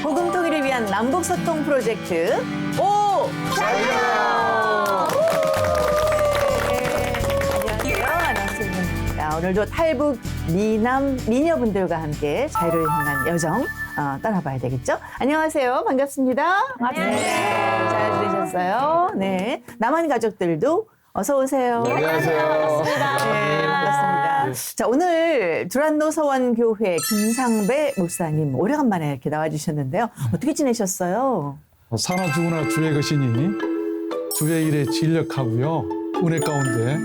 복음 통일을 위한 남북 소통 프로젝트 오 자유로. 안녕하세요. 아나운서입니다. 오늘도 탈북 미남 미녀분들과 함께 자유를 향한 여정 떠나봐야 되겠죠? 안녕하세요. 반갑습니다. 네, 잘 지내셨어요? 네. 남한 가족들도 어서 오세요. 네, 안녕하세요. 네, 반갑습니다. 자, 오늘 두란노 서원교회 김상배 목사님 오래간만에 이렇게 나와주셨는데요. 어떻게 지내셨어요? 사나 죽으나 주의 것이니 주의 일에 진력하고요. 은혜 가운데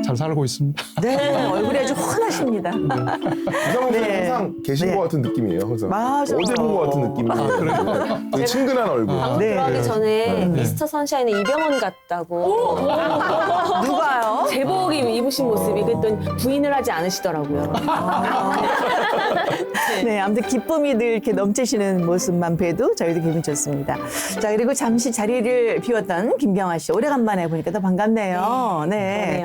잘 살고 있습니다. 네, 얼굴이 아주 훤하십니다. 이상훈 씨 네. 항상 계신 네. 것 같은 느낌이에요. 항상. 맞아. 어제 본 것 같은 느낌이에요. 되게 친근한 얼굴. 방금 네. 들어가기 전에 미스터 선샤인의 이병헌 같다고 누가요? 제복 입으신 모습이 그랬더니 부인을 하지 않으시더라고요. 네, 아무튼 기쁨이 늘 이렇게 넘치시는 모습만 봬도 저희도 기분 좋습니다. 자, 그리고 잠시 자리를 비웠던 김경아 씨 오래간만에 보니까 더 반갑네요. 네.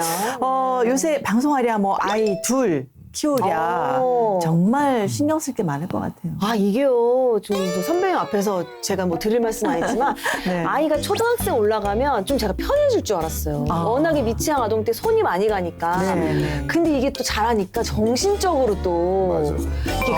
요새 방송하랴 뭐 아이 둘 키우랴 정말 신경 쓸 게 많을 것 같아요. 아 이게요, 저 선배님 앞에서 제가 뭐 드릴 말씀 아니지만 네. 아이가 초등학생 올라가면 좀 제가 편해질 줄 알았어요. 워낙에 미취학 아동 때 손이 많이 가니까. 네. 근데 이게 또 잘하니까 정신적으로 또 맞아. 이렇게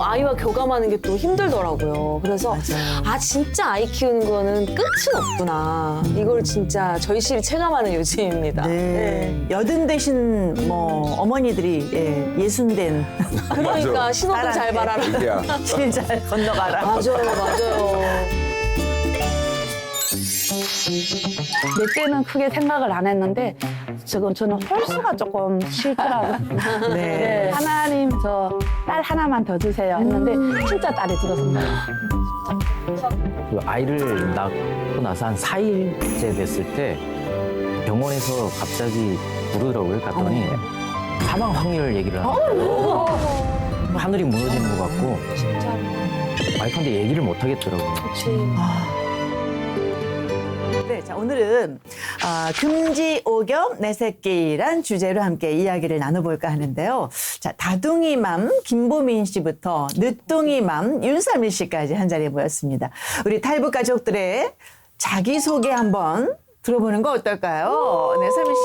아이와 교감하는 게 또 힘들더라고요. 그래서 맞아요. 아 진짜 아이 키우는 거는 끝은 없구나. 이걸 진짜 절실히 체감하는 요즘입니다. 네. 여든 대신 뭐 어머니들이 예순된 그러니까 맞아. 신호도 잘 봐라라. 얘기야. 길 잘 건너가라. 맞아요. 내 때는 크게 생각을 안 했는데 지금 저는 홀수가 조금 싫더라고요. 네. 네. 하나님 저 딸 하나만 더 주세요 했는데 진짜 딸이 들어선 거예요. 그 아이를 낳고 나서 한 4일째 됐을 때 병원에서 갑자기 부르더라고요. 갔더니 사망 확률 얘기를 하더라고요. 하늘이 무너지는 것 같고 와이프한테 얘기를 못 하겠더라고요. 네, 자, 오늘은 금지 오겸 내 새끼란 주제로 함께 이야기를 나눠볼까 하는데요. 자, 다둥이맘 김보민 씨부터 늦둥이맘 윤삼일 씨까지 한 자리에 모였습니다. 우리 탈북 가족들의 자기소개 한번 들어보는 거 어떨까요? 네, 삼일 씨.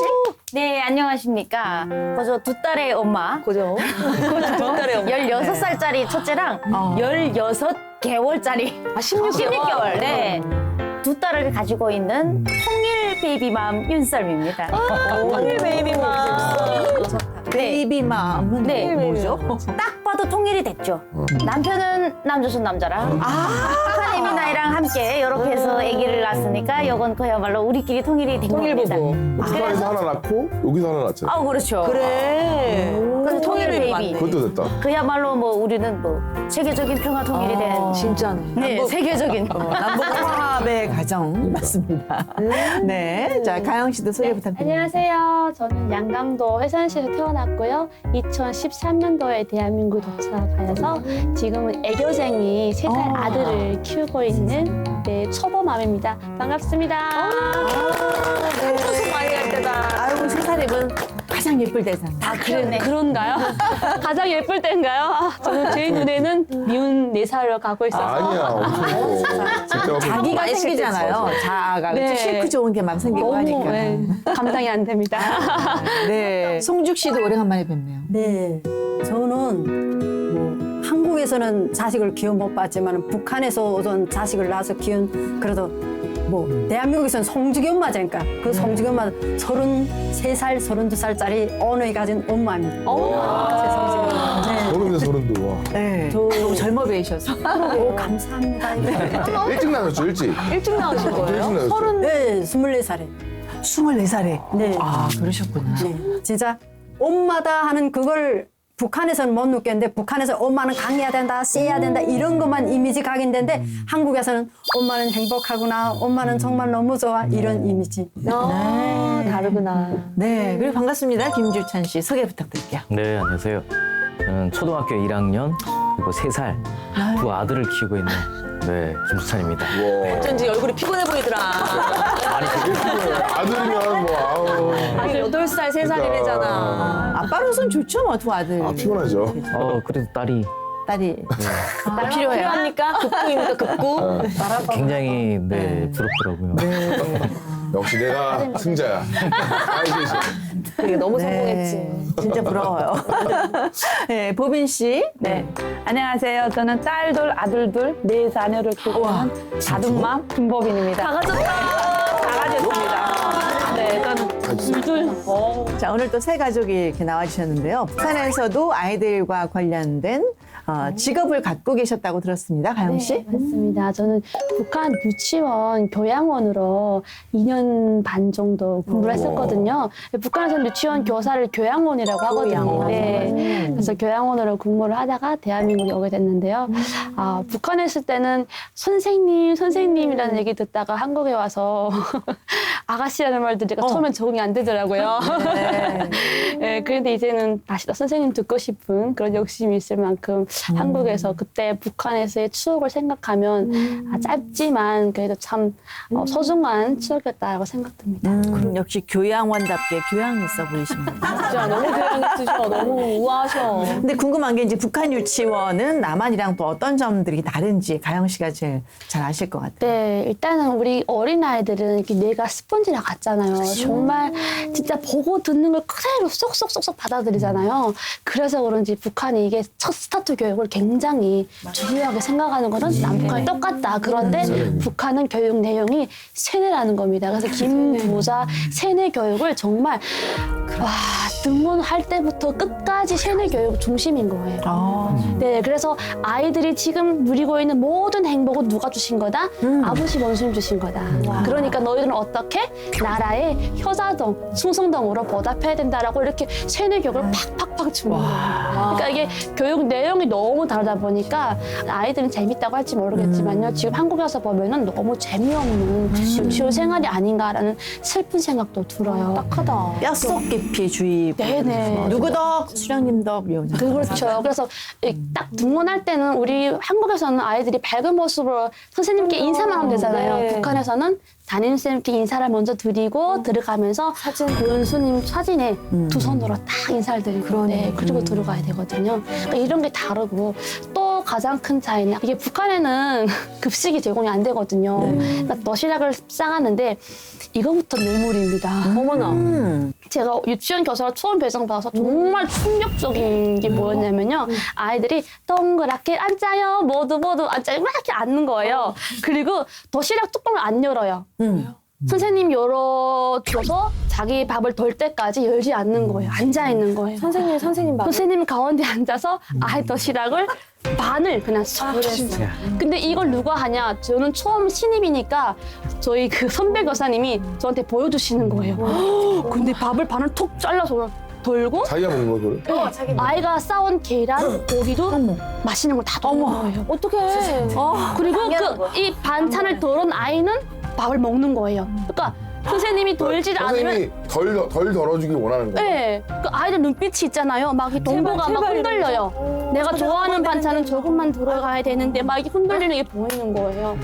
네, 안녕하십니까. 그저 두 딸의 엄마. 그죠? 두 달에 엄마. 16살짜리 첫째랑 16개월짜리. 16개월. 네. 두 딸을 가지고 있는 통일 베이비맘 윤썰미입니다. 통일 베이비만. 베이비맘은 네. 뭐죠? 딱 봐도 통일이 됐죠. 남편은 남조선 남자랑 하나님이 나이랑 함께 이렇게 해서 아기를 낳았으니까 이건 그야말로 우리끼리 통일이 된 통일 겁니다. 부부. 북한에서 하나 낳고 여기서 하나 낳잖아. 아, 그렇죠. 그래. 그래서 통일 베이비. 그것도 됐다. 그야말로 뭐 우리는 뭐 세계적인 평화 통일이 된 진짜네. 네, 세계적인. 남북 화합의 가정 맞습니다. 네, 자 가영 씨도 소개 부탁드립니다. 안녕하세요. 저는 양강도 회산시에서 태어났고요. 2013년도에 대한민국 도착하여서 지금은 애교쟁이 3살 아들을 키우고 있는 초보맘입니다. 반갑습니다. 소송 많이 갈 때다. 아이고 세살입은 가장 예쁠 대상. 아, 그런가요? 가장 예쁠 때인가요? 아, 저는 제 눈에는 미운 4살을 갖고 있어서. 아니야, 엄청 예뻐. 자기가 많이 생기잖아요. 자아가 네. 실크 좋은 게 막 생기고 하니까. 네, 감당이 안 됩니다. 네, 송죽 씨도 오래간만에 뵙네요. 네, 저는 뭐 한국에서는 자식을 기원 못 봤지만 북한에서 오던 자식을 낳아서 기운 그래도 뭐 대한민국에서는 송주기 엄마잖아요. 그 송주기 엄마 33살, 32살짜리 언어에 가진 엄마입니다. 제 송주기 엄마. 네. 서른에 서른도 와. 네, 너무 젊어 보이셔서. 오, 감사합니다. 일찍 낳았죠, 일찍. 일찍 나오신 거예요? 일찍 낳았죠. 네, 24살에. 24살에. 네. 아, 그러셨구나. 네, 진짜 엄마다 하는 그걸 북한에서는 못 느꼈는데 북한에서 엄마는 강해야 된다, 세야 된다 이런 것만 이미지 각인되는데 한국에서는 엄마는 행복하구나, 엄마는 정말 너무 좋아 이런 이미지. 다르구나. 네, 그리고 반갑습니다. 김주찬 씨 소개 부탁드릴게요. 네, 안녕하세요. 저는 초등학교 1학년 그리고 3살 두 아들을 키우고 있는 김주찬입니다. 와. 어쩐지 얼굴이 피곤해 보이더라. 아들이면 뭐, 아우. 아니 8살, 3살이래잖아. 아빠로선 좋죠, 뭐, 두 아들. 아, 피곤하죠. 그래도 딸이 딸이 필요해요. 필요합니까? 극구입니까? 극구? 굉장히 네, 부럽더라고요. 역시 내가 승자야. 알겠어. 그게 너무 네, 성공했지. 진짜 부러워요. 네, 보빈 씨. 네. 안녕하세요. 저는 딸 둘, 아들 둘, 네 자녀를 키우고 있는 다둥맘 김보빈입니다. 다 가졌다. 다 가졌습니다. 네, 저는 둘. 자, 오늘 또 새 가족이 이렇게 나와주셨는데요. 북한에서도 아이들과 관련된 직업을 갖고 계셨다고 들었습니다. 가영 씨. 네, 맞습니다. 저는 북한 유치원 교양원으로 2년 반 정도 공부를 했었거든요. 북한에서는 유치원 교사를 교양원이라고 하거든요. 네. 그래서 교양원으로 근무를 하다가 대한민국에 오게 됐는데요. 북한에 있을 때는 선생님이라는 얘기 듣다가 한국에 와서 아가씨라는 말 들으니까 처음엔 적응이 안 되더라고요. 네, 그런데 이제는 다시 또 선생님 듣고 싶은 그런 욕심이 있을 만큼 한국에서 그때 북한에서의 추억을 생각하면 짧지만 그래도 참 소중한 추억이었다고 생각됩니다. 역시 교양원답게 교양이 있어 보이십니다. 진짜 너무 교양 있으셔. 너무 우아하셔. 근데 궁금한 게 이제 북한 유치원은 남한이랑 또 어떤 점들이 다른지 가영 씨가 제일 잘 아실 것 같아요. 네, 일단은 우리 어린아이들은 이렇게 뇌가 스펀지랑 같잖아요. 정말 진짜 보고 듣는 걸 그대로 쏙쏙쏙쏙 받아들이잖아요. 그래서 그런지 북한이 이게 첫 스타트 교육을 굉장히 중요하게 생각하는 거는 남북한이 똑같다. 그런데 북한은 교육 내용이 세뇌라는 겁니다. 그래서 김부자 세뇌 교육을 정말 등원할 때부터 끝까지 세뇌 교육 중심인 거예요. 네, 그래서 아이들이 지금 누리고 있는 모든 행복은 누가 주신 거다? 아버지 원수님 주신 거다. 그러니까 너희들은 어떻게 나라의 효자동, 충성동으로 보답해야 된다라고 이렇게 세뇌 교육을 팍팍팍 주는 거예요. 그러니까 이게 교육 내용이 너무 다르다 보니까 아이들은 재밌다고 할지 모르겠지만요. 지금 한국에 와서 보면은 너무 재미없는 유치원 생활이 아닌가라는 슬픈 생각도 들어요. 딱하다. 뼛속 깊이 주의. 네네. 누구 덕? 수령님 덕. 그렇죠. 그래서 딱 등원할 때는 우리 한국에서는 아이들이 밝은 모습으로 선생님께 인사만 하면 되잖아요. 네. 북한에서는 담임선생님께 인사를 먼저 드리고 들어가면서 원수님 사진에 두 손으로 딱 인사를 드리고 네, 그리고 들어가야 되거든요. 그러니까 이런 게 다르고 또 가장 큰 차이는 이게 북한에는 급식이 제공이 안 되거든요. 그러니까 도시락을 싸가는데 이거부터 뇌물입니다. 어머나. 제가 유치원 교사로 처음 배정받아서 정말 충격적인 게 뭐였냐면요. 아이들이 동그랗게 앉아요. 모두 앉아요. 막 이렇게 앉는 거예요. 그리고 도시락 뚜껑을 안 열어요. 선생님 열어줘서 자기 밥을 덜 때까지 열지 않는 거예요. 앉아있는 거예요. 선생님 말. 선생님 가운데 앉아서 아이 도시락을 반을 그냥 쏙 주세요. 근데 이걸 누가 하냐? 저는 처음 신입이니까 저희 그 선배 교사님이 저한테 보여주시는 거예요. 근데 밥을 반을 톡 잘라서 돌고 자기가 먹는 거 그래? 아이가 싸온 계란, 고기도 맛있는 걸 다 먹는 거예요. 어떡해. 그리고 이 반찬을 덜은 아이는 밥을 먹는 거예요. 그러니까 선생님이 돌질 않으면 선생님이 덜 덜어주길 원하는 거야. 네, 그 아이들 눈빛이 있잖아요. 막 이 동보가 막 흔들려요. 내가 좋아하는 반찬은 조금만 들어가야 되는데 막 이게 흔들리는 게 보이는 거예요.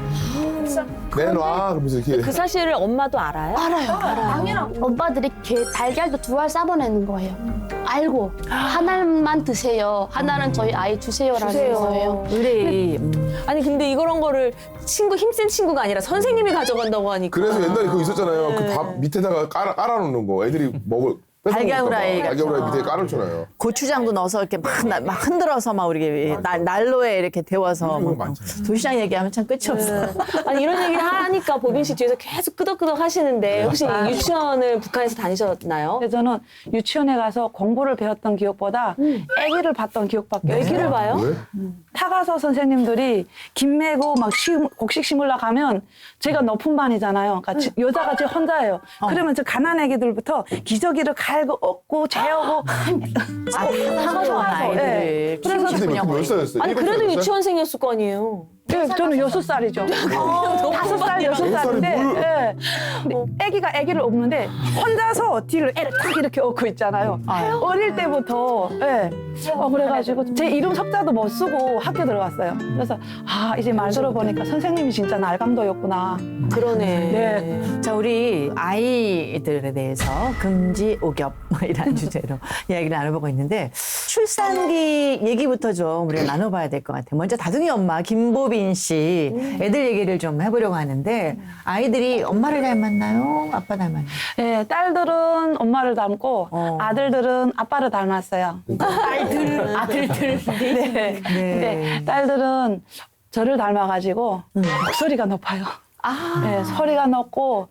내놔 그러면서 이렇게. 그 사실을 엄마도 알아요? 알아요. 오빠들이 달걀도 2알 싸보내는 거예요. 알고 하나만 드세요. 하나는 저희 아이 주세요라는 거예요. 의뢰. 아니 근데 이런 거를 힘센 친구가 아니라 선생님이 가져간다고 하니까. 그래서 옛날에 그거 있었잖아요. 그 밥 밑에다가 깔아놓는 거. 애들이 먹을. 달걀 후라이 달걀 후라이 밑에 깔아놓잖아요. 고추장도 넣어서 이렇게 막 흔들어서 막 우리 난로에 이렇게 데워서 그런 거 뭐 많잖아요. 도시락 얘기하면 참 끝이 없어. 아니 이런 얘기를 하니까 보빈 씨 뒤에서 계속 끄덕끄덕 하시는데 혹시 유치원을 북한에서 다니셨나요? 근데 저는 유치원에 가서 공부를 배웠던 기억보다 아기를 봤던 기억밖에 없어요. 애기를 봐요? 왜? 타가서 선생님들이 김 메고 막 곡식 심으려 가면 제가 높은 반이잖아요. 그러니까 여자가 제 혼자예요. 그러면 저 가난 애기들부터 기저귀를 갈고 얻고 재우고 타가서 온 아이들. 네. 그래서 그때 몇 살이었어요? 아니 일곱 그래도 살이었어요? 유치원생이었을 거 아니에요. 네, 저는 6살이죠. 5살, 6살인데 뭘. 네. 근데 애기가 애기를 업는데 혼자서 뒤를 애를 딱 이렇게 업고 있잖아요. 어릴 때부터. 네. 그래가지고 제 이름 석자도 못 쓰고 학교 들어갔어요. 그래서 이제 말 들어보니까 선생님이 진짜 날강도였구나. 그러네. 네. 자, 우리 아이들에 대해서 금지 오겹이라는 주제로 이야기를 나눠보고 있는데 출산기 얘기부터 좀 우리가 나눠봐야 될 것 같아요. 먼저 다둥이 엄마 김보빈 씨 애들 얘기를 좀 해보려고 하는데 아이들이 엄마를 닮았나요? 아빠 닮았나요? 예, 딸들은 엄마를 닮고 아들들은 아빠를 닮았어요. 아들들. 네. 근데 딸들은 저를 닮아가지고 목소리가 높아요. 네, 소리가 높고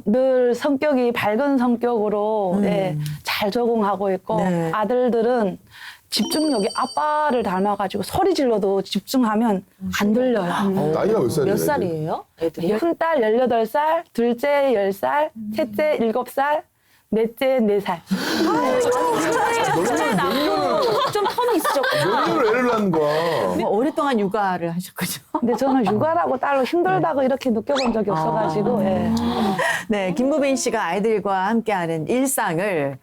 늘 성격이 밝은 성격으로 네, 잘 적응하고 있고 네. 아들들은 집중력이 아빠를 닮아가지고 소리 질러도 집중하면 안 들려요. 나이가 몇 살이에요? 몇 살이에요? 큰딸 18살, 둘째 10살, 셋째 7살, 넷째 4살. 좀 텀이 있으셨구나. 몇 년을 애를 낳는 거야? 뭐 오랫동안 육아를 하셨군요. 근데 저는 육아라고 따로 힘들다고 이렇게 느껴본 적이 없어가지고 예. 네, 김보빈 씨가 아이들과 함께하는 일상을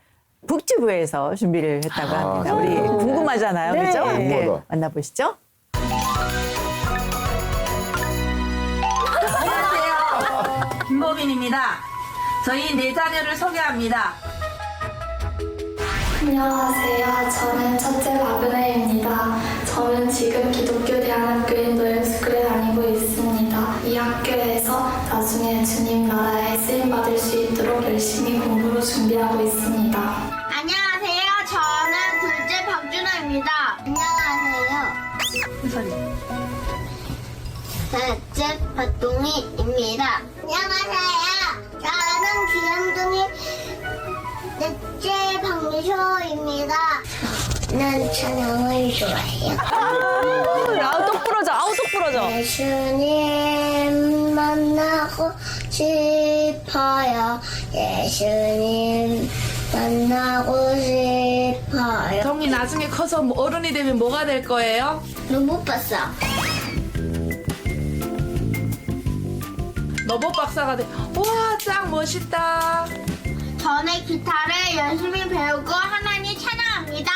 북지부에서 준비를 했다고 합니다. 우리 궁금하잖아요, 그렇죠? 함께 궁금하다. 만나보시죠. 김보빈입니다. 저희 네 자녀를 소개합니다. 안녕하세요. 저는 첫째 박은혜입니다. 저는 지금 기독교 대안학교인 노엠스쿨에 다니고 있습니다. 이 학교에서 나중에 주님 나라에 쓰임받을 수 있도록 열심히 공부로 준비하고 있습니다. 안녕하세요. 저는 둘째 박준호입니다. 안녕하세요. 셋째 박동희입니다. 안녕하세요. 저는 귀염둥이 넷째 박미ሾ입니다. 난 찬양을 좋아해요. 아우 똑 부러져. 아우 똑 부러져. 예수님 만나고 싶어요. 예수님 만나고 싶어요. 동이 나중에 커서 어른이 되면 뭐가 될 거예요? 로봇 봤어. 로봇 박사가 돼. 우와, 짱 멋있다. 저는 기타를 열심히 배우고 하나님 찬양합니다.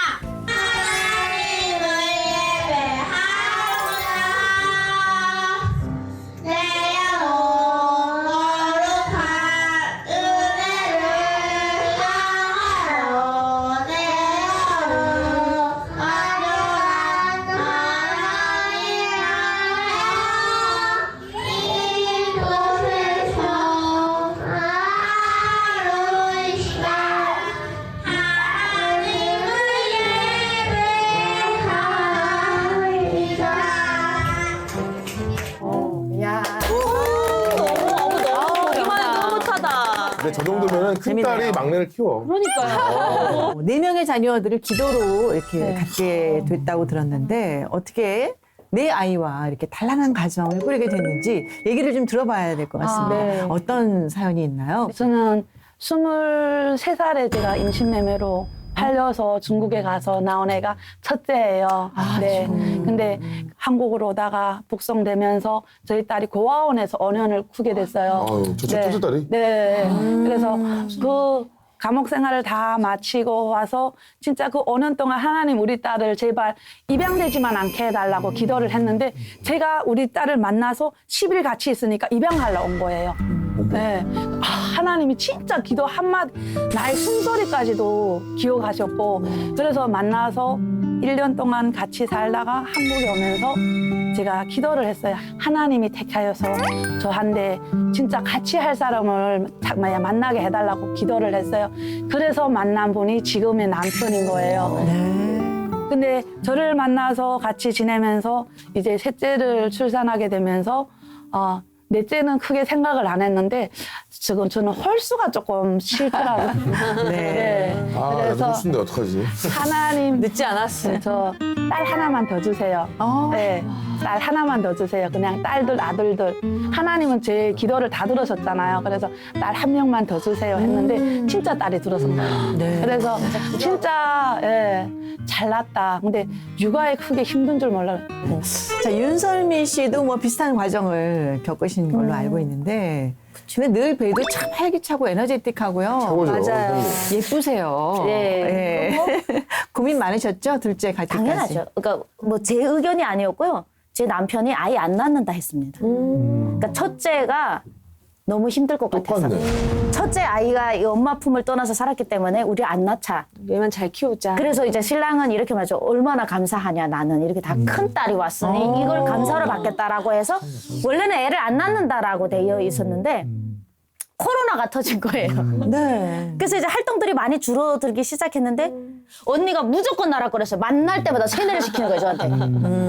하나님을 예배하라. 내 영혼 거룩한 은혜를 향하여 내 영혼 거룩한 하나님을 이곳에서 하루 이 시간 하나님을 보기만 해도 뿌듯하다. 근데 저 정도면 큰 딸이 막내를 키워. 그러니까요. 4명의 자녀들을 기도로 이렇게 갖게 됐다고 들었는데 어떻게 내 아이와 이렇게 단란한 가정을 꾸리게 됐는지 얘기를 좀 들어봐야 될 것 같습니다. 네. 어떤 사연이 있나요? 저는 23살에 제가 임신매매로 팔려서 중국에 가서 나온 애가 첫째예요. 네. 근데 한국으로 오다가 북송되면서 저희 딸이 고아원에서 5년을 크게 됐어요. 아유, 첫째 딸이? 네. 그래서 그 감옥 생활을 다 마치고 와서 진짜 그 5년 동안 하나님 우리 딸을 제발 입양되지만 않게 해달라고 기도를 했는데 제가 우리 딸을 만나서 10일 같이 있으니까 입양하러 온 거예요. 네. 하나님이 진짜 기도 한마디, 나의 숨소리까지도 기억하셨고, 그래서 만나서 1년 동안 같이 살다가 한국에 오면서 제가 기도를 했어요. 하나님이 택하여서 저한테 진짜 같이 할 사람을 만나게 해달라고 기도를 했어요. 그래서 만난 분이 지금의 남편인 거예요. 근데 저를 만나서 같이 지내면서 이제 셋째를 출산하게 되면서 넷째는 크게 생각을 안 했는데 지금 저는 홀수가 조금 싫더라고요. 네. 아, 그래서 나도 홀수인데 어떡하지? 하나님 늦지 않았어요. 저 딸 하나만 더 주세요. 네, 딸 하나만 더 주세요. 그냥 딸들 아들들. 하나님은 제 기도를 다 들으셨잖아요. 그래서 딸 한 명만 더 주세요 했는데 진짜 딸이 들어선 거예요. 그래서 진짜 잘났다. 근데 육아에 크게 힘든 줄 몰라요. 자, 윤설미 씨도 뭐 비슷한 과정을 겪으신 걸로 알고 있는데 근데 늘 뵈도 참 활기차고 에너제틱하고요. 최고죠. 맞아요. 예쁘세요. 네. 예. 고민 많으셨죠? 둘째 갈 때까지. 당연하죠. 그러니까 뭐 제 의견이 아니었고요. 제 남편이 아예 안 낳는다 했습니다. 그러니까 첫째가 너무 힘들 것 같아서. 첫째 아이가 이 엄마 품을 떠나서 살았기 때문에 우리 안 낳자. 얘만 잘 키우자. 그래서 이제 신랑은 이렇게 말하죠. 얼마나 감사하냐 나는 이렇게 다 큰 딸이 왔으니 이걸 감사로 받겠다라고 해서 원래는 애를 안 낳는다라고 되어 있었는데 코로나가 터진 거예요. 네. 그래서 이제 활동들이 많이 줄어들기 시작했는데 언니가 무조건 나라 그랬어요. 만날 때마다 세뇌를 시키는 거예요 저한테.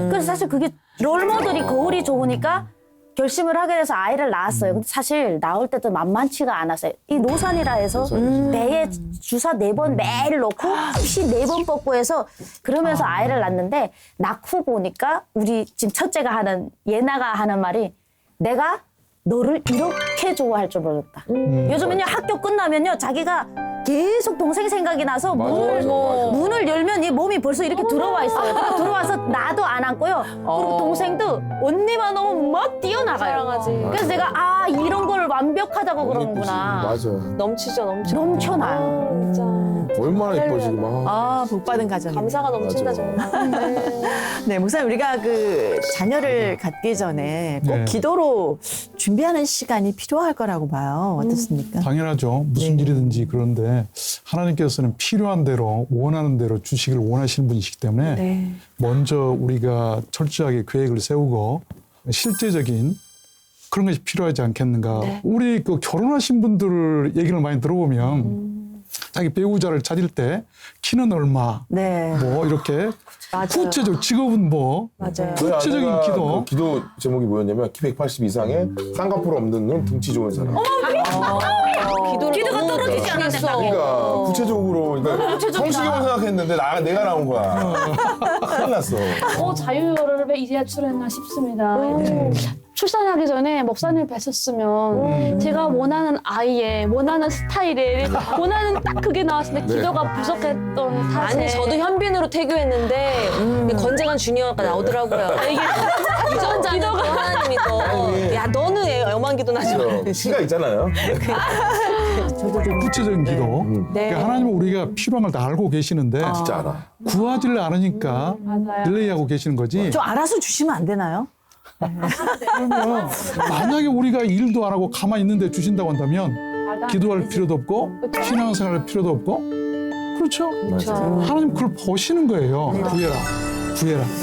그래서 사실 그게 롤모델이 거울이 좋으니까 결심을 하게 돼서 아이를 낳았어요. 근데 사실 낳을 때도 만만치가 않았어요. 이 노산이라 해서 배에 주사 4번 매일 놓고 피 4번 뽑고 해서 그러면서 아이를 낳는데 낳고 보니까 우리 지금 첫째가 하는 예나가 하는 말이 내가 너를 이렇게 좋아할 줄 몰랐다. 요즘은요 학교 끝나면요 자기가 계속 동생 생각이 나서 문을 열면 이 몸이 벌써 이렇게 들어와 있어요. 그래서 들어와서 나도 안 안고요. 그리고 동생도 언니만 오면 막 뛰어나가요. 사랑하지. 그래서 내가 이런 걸 완벽하다고 그러는구나. 맞아. 넘치죠, 넘쳐. 넘쳐나요. 진짜. 얼마나 예뻐 지금. 복 받은 가정. 감사가 넘친다, 맞아. 정말. 네, 목사님 우리가 그 자녀를 갖기 전에 꼭 네. 기도로 준비하는 시간이 필요할 거라고 봐요. 어떻습니까? 당연하죠. 무슨 일이든지. 그런데 하나님께서는 필요한 대로 원하는 대로 주시길 원하시는 분이시기 때문에 먼저 우리가 철저하게 계획을 세우고 실제적인 그런 것이 필요하지 않겠는가. 우리 그 결혼하신 분들 얘기를 많이 들어보면 자기 배우자를 찾을 때 키는 얼마, 네. 뭐 이렇게 구체적 직업은 뭐, 맞아요. 구체적인 기도. 그 기도 제목이 뭐였냐면 키 180 이상에 쌍꺼풀 없는 눈, 등치 좋은 사람. 기도가 떨어지지 않았어. 그러니까 구체적으로 그러니까 성시경을 생각했는데 내가 나온 거야. 큰일 났어. 자유를 왜 이제야 출했나 싶습니다. 출산하기 전에 목사님 뵀었으면 제가 원하는 아이의 원하는 스타일에 원하는 딱 그게 나왔을 때 기도가 부족했던 탓에 아니, 저도 현빈으로 태교했는데 건재관 주니어가 나오더라고요. 이게 유전자는 하나님이 너. 야, 너는 애엄한 기도 나지 마. 키가 있잖아요. 구체적인 기도. 그러니까 하나님은 우리가 필요한 걸 다 알고 계시는데 진짜 알아. 구하지를 않으니까 딜레이하고 계시는 거지. 좀 알아서 주시면 안 되나요? 만약에 우리가 일도 안 하고 가만히 있는데 주신다고 한다면 기도할 필요도 없고 신앙생활할 필요도 없고 그렇죠? 하나님 그걸 보시는 거예요. 구해라.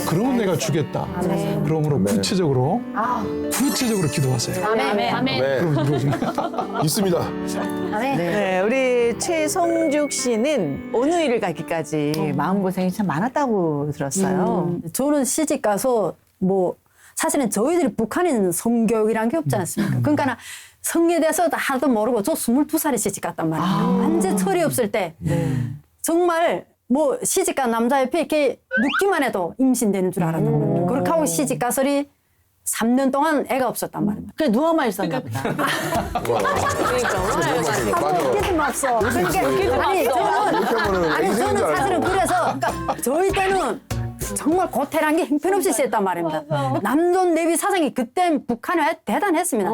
그러면 내가 주겠다. 그러므로 구체적으로 기도하세요. 아멘. 그럼 이루어집니다. 있습니다. 네, 우리 최성죽 씨는 어느 일을 가기까지 마음고생이 참 많았다고 들었어요. 저는 시집 가서 뭐 사실은 저희들이 북한에 있는 성교육이라는 게 없지 않습니까? 그러니까 성에 대해서 하나도 모르고 저 22살에 시집 갔단 말이에요. 완전 철이 없을 때 정말 뭐 시집 간 남자 옆에 이렇게 눕기만 해도 임신되는 줄 알았단 말이에요. 그렇게 하고 시집 가서리 3년 동안 애가 없었단 말이에요. 그냥 누워만 있었나 보다. 웃기지 맙소. 저는 사실은 그래서 그러니까 저희 때는 정말 고태란 게 형편없이 셌단 말입니다. 남존 내비 사장이 그때 북한에 대단했습니다.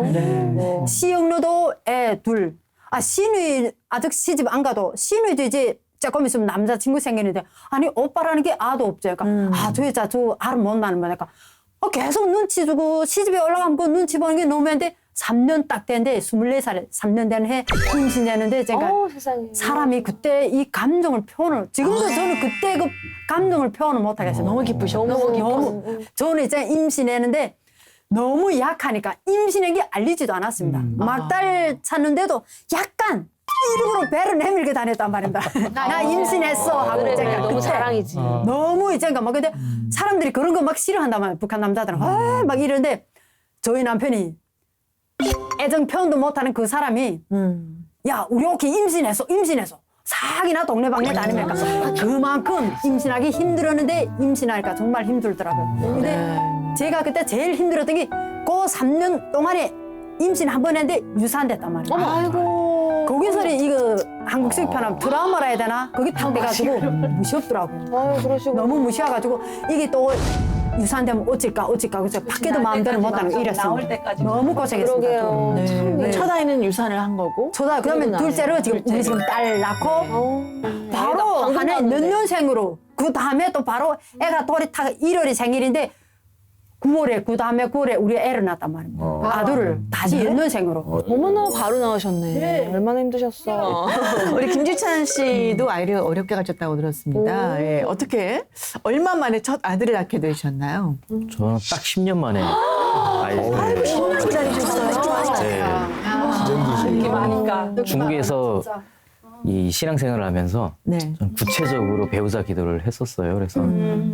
시영로도 애 둘. 시누이 아직 시집 안 가도 시누이도 이제 조금 있으면 남자친구 생기는데 아니 오빠라는 게 아도 없죠. 그러니까 저 여자 저 알을 못 낳는 거니까 계속 눈치 주고 시집에 올라가면 그 눈치 보는 게 너무 했는데 3년 딱 됐는데 24살에 3년 되는 해 임신되는데 제가 사람이 그때 이 감정을 표현을 지금도 저는 그때 그 감정을 표현을 못 하겠어요. 너무 기쁘셔. 너무 저는 이제 임신했는데 너무 약하니까 임신한 게 알리지도 않았습니다. 막달 찾는데도 약간 일부러 배를 내밀게 다녔단 말입니다. 나 임신했어 하고 그래, 제가 너무 그때 자랑이지. 너무 이제 막 근데 사람들이 그런 거 막 싫어한단 말이에요. 북한 남자들은 막 이러는데 저희 남편이 애정 표현도 못하는 그 사람이 야 우리 오케 임신했어 사기나 동네방네 다니니까 그만큼 임신하기 힘들었는데 임신하니까 정말 힘들더라고요. 근데 제가 그때 제일 힘들었던 게 그 3년 동안에 임신 한 번 했는데 유산됐단 말이에요. 아이고. 거기서 이거 한국식 표현하면 트라우마라 해야 되나? 그게 탁 돼가지고 무시없더라고요. 그러시고. 너무 무시해가지고 이게 또 유산되면 어쩔까 그래서 밖에도 마음대로 못하는 거 이랬습니다. 너무 고생했습니다. 그러게요. 첫 아이는 유산을 한 거고. 그다음에 둘째로 우리 지금 딸 낳고 바로 한 해 몇 년생으로 그 다음에 또 바로 애가 돌이 타 1월이 생일인데 9월에 그다음에 9월에 우리 애를 낳았단 말입니다. 아들을 다시 연년생으로. 어머나 바로 나오셨네. 얼마나 힘드셨어. 우리 김지찬 씨도 아이를 어렵게 가졌다고 들었습니다. 예, 어떻게 얼마 만에 첫 아들을 낳게 되셨나요? 저는 딱 10년 만에 아이고 10년 기다리셨어요. 네. 진짜 힘들지. 많으니까. 중국에서 이 신앙생활을 하면서 네. 전 구체적으로 배우자 기도를 했었어요. 그래서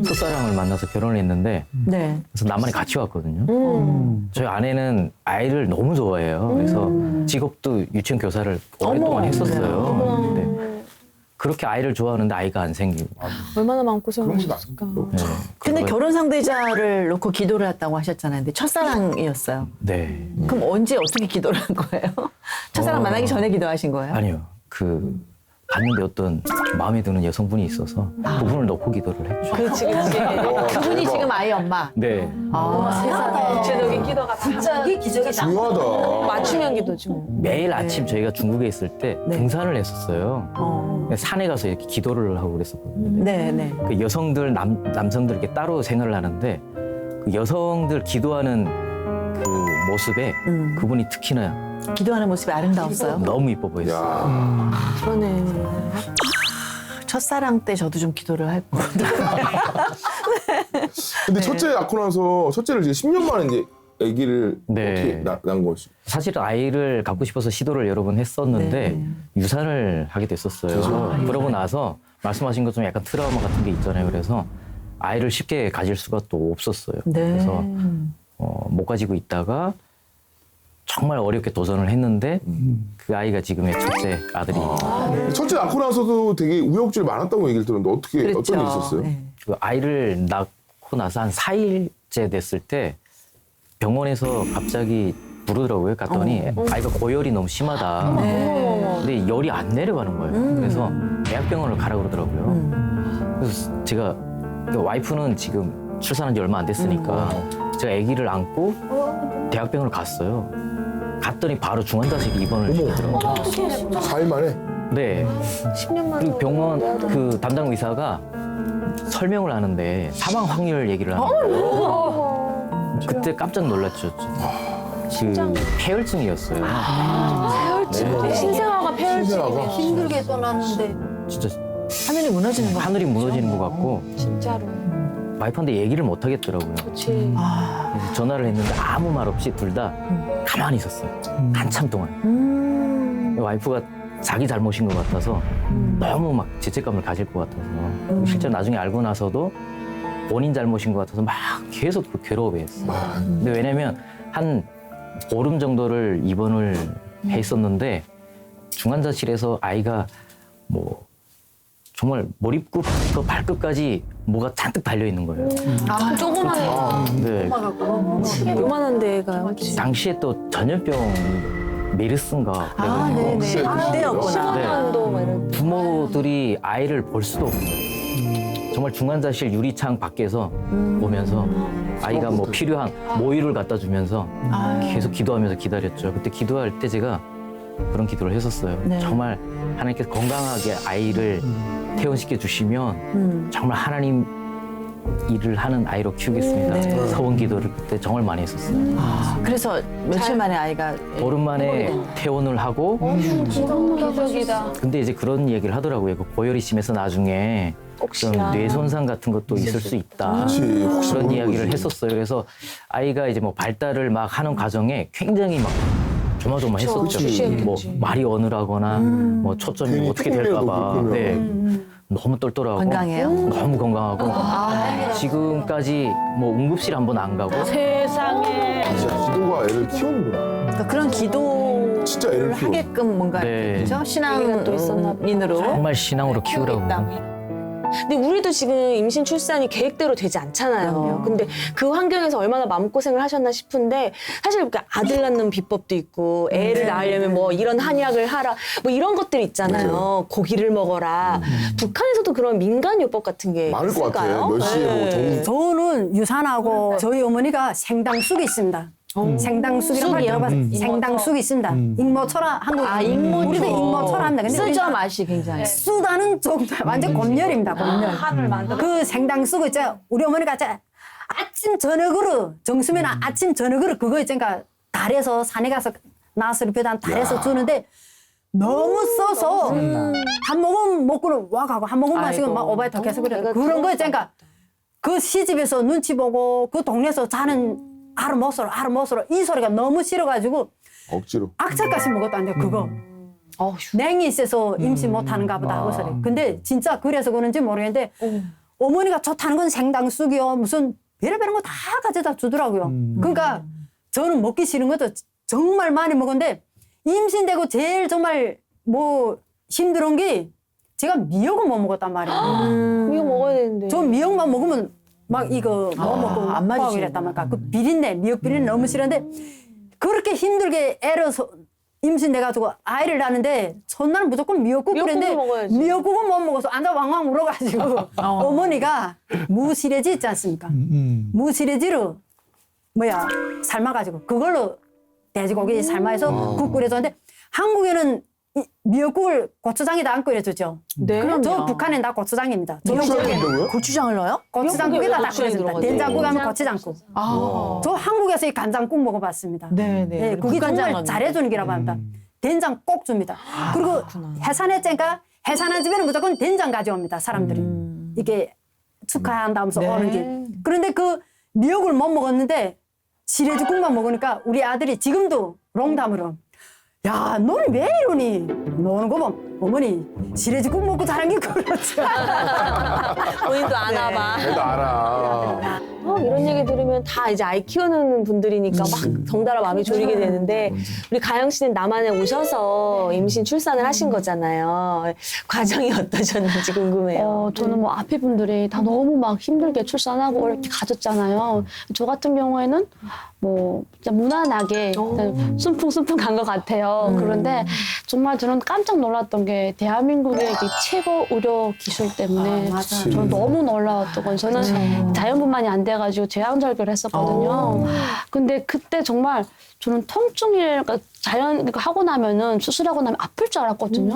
첫사랑을 만나서 결혼을 했는데 네. 그래서 남한에 같이 왔거든요. 저희 아내는 아이를 너무 좋아해요. 그래서 직업도 유치원 교사를 오랫동안 했었어요. 근데 그렇게 아이를 좋아하는데 아이가 안 생기고. 얼마나 마음고생하셨을까. 네. 근데 그걸- 결혼 상대자를 놓고 기도를 했다고 하셨잖아요. 근데 첫사랑이었어요. 네. 그럼 언제 어떻게 기도를 한 거예요? 첫사랑 만나기 전에 기도하신 거예요? 아니요. 봤는데 어떤 마음에 드는 여성분이 있어서 그분을 놓고 기도를 했죠. 그렇지. 그분이 지금 아이 엄마. 네. 구체적인 기도가 진짜 그게 기적이다. 중요하다. 맞춤형 기도지 뭐. 매일 아침 저희가 중국에 있을 때 등산을 했었어요. 산에 가서 이렇게 기도를 하고 그랬었거든요. 네, 네. 그 여성들, 남성들 이렇게 따로 생활을 하는데 그 여성들 기도하는 그 모습에 그분이 특히나 기도하는 모습이 아름다웠어요. 너무 이뻐 보였어요. 야. 그러네. 첫사랑 때 저도 좀 기도를 할 거. 근데 첫째 낳고 나서 첫째를 이제 10년 만에 이제 아기를 네. 어떻게 낳은 거지? 사실 아이를 갖고 싶어서 시도를 여러 번 했었는데 유산을 하게 됐었어요. 그러고 나서 말씀하신 것처럼 약간 트라우마 같은 게 있잖아요. 그래서 아이를 쉽게 가질 수가 또 없었어요. 네. 그래서 못 가지고 있다가 정말 어렵게 도전을 했는데 그 아이가 지금의 첫째 아들이 첫째 낳고 나서도 되게 우여곡절이 많았다고 얘기를 들었는데 어떻게 그렇죠. 어떤 일이 있었어요? 네. 그 아이를 낳고 나서 한 4일째 됐을 때 병원에서 갑자기 부르더라고요. 갔더니 아이가 고열이 너무 심하다. 근데 열이 안 내려가는 거예요. 그래서 대학병원을 가라 그러더라고요. 그래서 제가 와이프는 지금 출산한 지 얼마 안 됐으니까 제가 아기를 안고 대학병원을 갔어요. 갔더니 바로 중환자실 입원을 시키더라고요. 4일 만에? 네. 10년 만에. 그리고 병원 그 담당 의사가 설명을 하는데 사망 확률 얘기를 하는 거예요. 그때 깜짝 놀랐죠. 그 폐혈증이었어요. 폐혈증. 신생아가 폐혈증이면 힘들게 떠났는데. 진짜 하늘이 무너지는 거. 하늘이 무너지는 것 같고 진짜로. 와이프한테 얘기를 못 하겠더라고요. 그렇지. 그래서 전화를 했는데 아무 말 없이 둘 다 가만히 있었어요. 한참 동안. 와이프가 자기 잘못인 것 같아서 너무 막 죄책감을 가질 것 같아서 실제 나중에 알고 나서도 본인 잘못인 것 같아서 막 계속 괴로워했어요. 근데 왜냐면 한 보름 정도를 입원을 했었는데 중환자실에서 아이가 뭐 정말 머리끝부터 발끝까지 뭐가 잔뜩 달려 있는 거예요. 조그만 애. 네. 요만한 데가. 당시에 또 전염병 메르스인가 아, 그래가지고 네네. 그때였구나. 심한도 막 이런. 부모들이 아이를 볼 수도 없어요. 정말 중환자실 유리창 밖에서 보면서 아이가 뭐 필요한 모유를 갖다 주면서 계속 기도하면서 기다렸죠. 그때 기도할 때 제가 그런 기도를 했었어요. 네. 정말 하나님께서 건강하게 아이를 태원시켜 주시면 정말 하나님 일을 하는 아이로 키우겠습니다. 네. 서원 기도를 그때 정말 많이 했었어요. 그래서 며칠 만에 아이가 보름 만에 퇴원을 하고 기적이다. 근데 이제 그런 얘기를 하더라고요. 그 고열이 심해서 나중에 좀 뇌 손상 같은 것도 있을 수 있다. 그치, 혹시 그런 모르는 이야기를 거지. 했었어요. 그래서 아이가 이제 뭐 발달을 막 하는 과정에 굉장히 막 조마조마했었죠. 그치. 뭐 말이 어느라거나 뭐 초점이 괜히 어떻게 tum이라도 될까봐. 불편하고. 네. 너무 똘똘하고 건강해요? 너무 건강하고 지금까지 뭐 응급실 한 번 안 가고 세상에. 진짜 기도가 애를 키우는구나. 그러니까 그런 기도를 진짜 애를 키워. 하게끔 뭔가 네. 그렇죠? 신앙인으로 정말 신앙으로 키우라고. 근데 우리도 지금 임신 출산이 계획대로 되지 않잖아요. 그럼요. 근데 그 환경에서 얼마나 마음고생을 하셨나 싶은데 사실 그러니까 아들 낳는 비법도 있고 애를 낳으려면 뭐 이런 한약을 하라 뭐 이런 것들이 있잖아요. 고기를 먹어라. 북한에서도 그런 민간요법 같은 게 많을 것 같아. 있을까요? 몇 시에 뭐 네. 저는 유산하고 저희 어머니가 생당쑥이 있습니다. 생당쑥이란 말 들어봤어요? 생당쑥이 있습니다. 익모초라 한국. 익모초. 우리도 익모초라 합니다. 근데 쓰죠, 우리는 맛이 굉장히. 쓰다는 정도 완전 곰열입니다. 곰열. 한을 만들어. 그 생당쑥 있죠. 우리 어머니가 아침 저녁으로 정수면 아침 저녁으로 그거 있잖아 달에서 산에 가서 나스를 배단 달에서 주는데 너무 써서 한 모금 먹고는 와가고 한 모금 마시고 막 오바이트 계속 그래 그런 거 있잖아 그 시집에서 눈치 보고 그 동네에서 자는 하루 못으로 이 소리가 너무 싫어가지고 억지로. 악착같이 먹었다는데 그거 냉이 있어서 임신 못하는가 보다 하고 소리 근데 진짜 그래서 그런지 모르겠는데 어머니가 좋다는 건 생당쑥이요 무슨 별의별 거 다 가져다 주더라고요 그러니까 저는 먹기 싫은 것도 정말 많이 먹었는데 임신되고 제일 정말 뭐 힘든 게 제가 미역을 못 먹었단 말이에요. 이거 먹어야 되는데. 저 미역만 먹으면 막 이거 못 먹고 안 맞으시는구나. 이랬단 말이야. 그 비린내, 미역 비린내 너무 싫은데 그렇게 힘들게 애를 임신돼가지고 아이를 낳는데 첫날 무조건 미역국 끓였는데 먹어야지. 미역국은 못 먹어서 앉아 왕왕 울어가지고 어머니가 무시래지 있지 않습니까? 무시래지로 삶아가지고 그걸로 돼지고기 삶아서 국 끓여줬는데 한국에는 미역국을 고추장에다 안 끓여주죠. 네. 저 북한엔 다 고추장입니다. 미역국인데요? 고추장을 넣어요? 고추장국에다 다 고추장이 끓여줍니다. 들어가죠. 된장국 하면 고추장국. 저 한국에서 이 간장국 먹어봤습니다. 네네. 그게 정말 잘해주는 기라고 합니다. 된장 꼭 줍니다. 그리고 해산했자니까 해산한 집에는 무조건 된장 가져옵니다. 사람들이. 이게 축하한다면서 오는 길. 그런데 그 미역을 못 먹었는데 시래지국만 먹으니까 우리 아들이 지금도 농담으로 야, 너는 왜 이러니? 너는 거 보면 어머니 시래지국 먹고 자란 게 그렇지. 본인도 아나 봐. 내가 알아. 이런 얘기 들으면 다 이제 아이 키우는 분들이니까 막 덩달아 마음이 졸이게 되는데 우리 가영 씨는 남한에 오셔서 임신 출산을 하신 거잖아요. 과정이 어떠셨는지 궁금해요. 저는 뭐 앞에 분들이 다 너무 막 힘들게 출산하고 이렇게 가졌잖아요. 저 같은 경우에는 뭐 진짜 무난하게 순풍순풍 간 것 같아요. 그런데 정말 저는 깜짝 놀랐던 게 대한민국의 이제 최고 의료 기술 때문에 저는 너무 놀라웠던 건 저는 자연분만이 안 돼가지고 제왕절개를 했었거든요. 근데 그때 정말 저는 통증을 그러니까 자연 하고 나면은 수술하고 나면 아플 줄 알았거든요.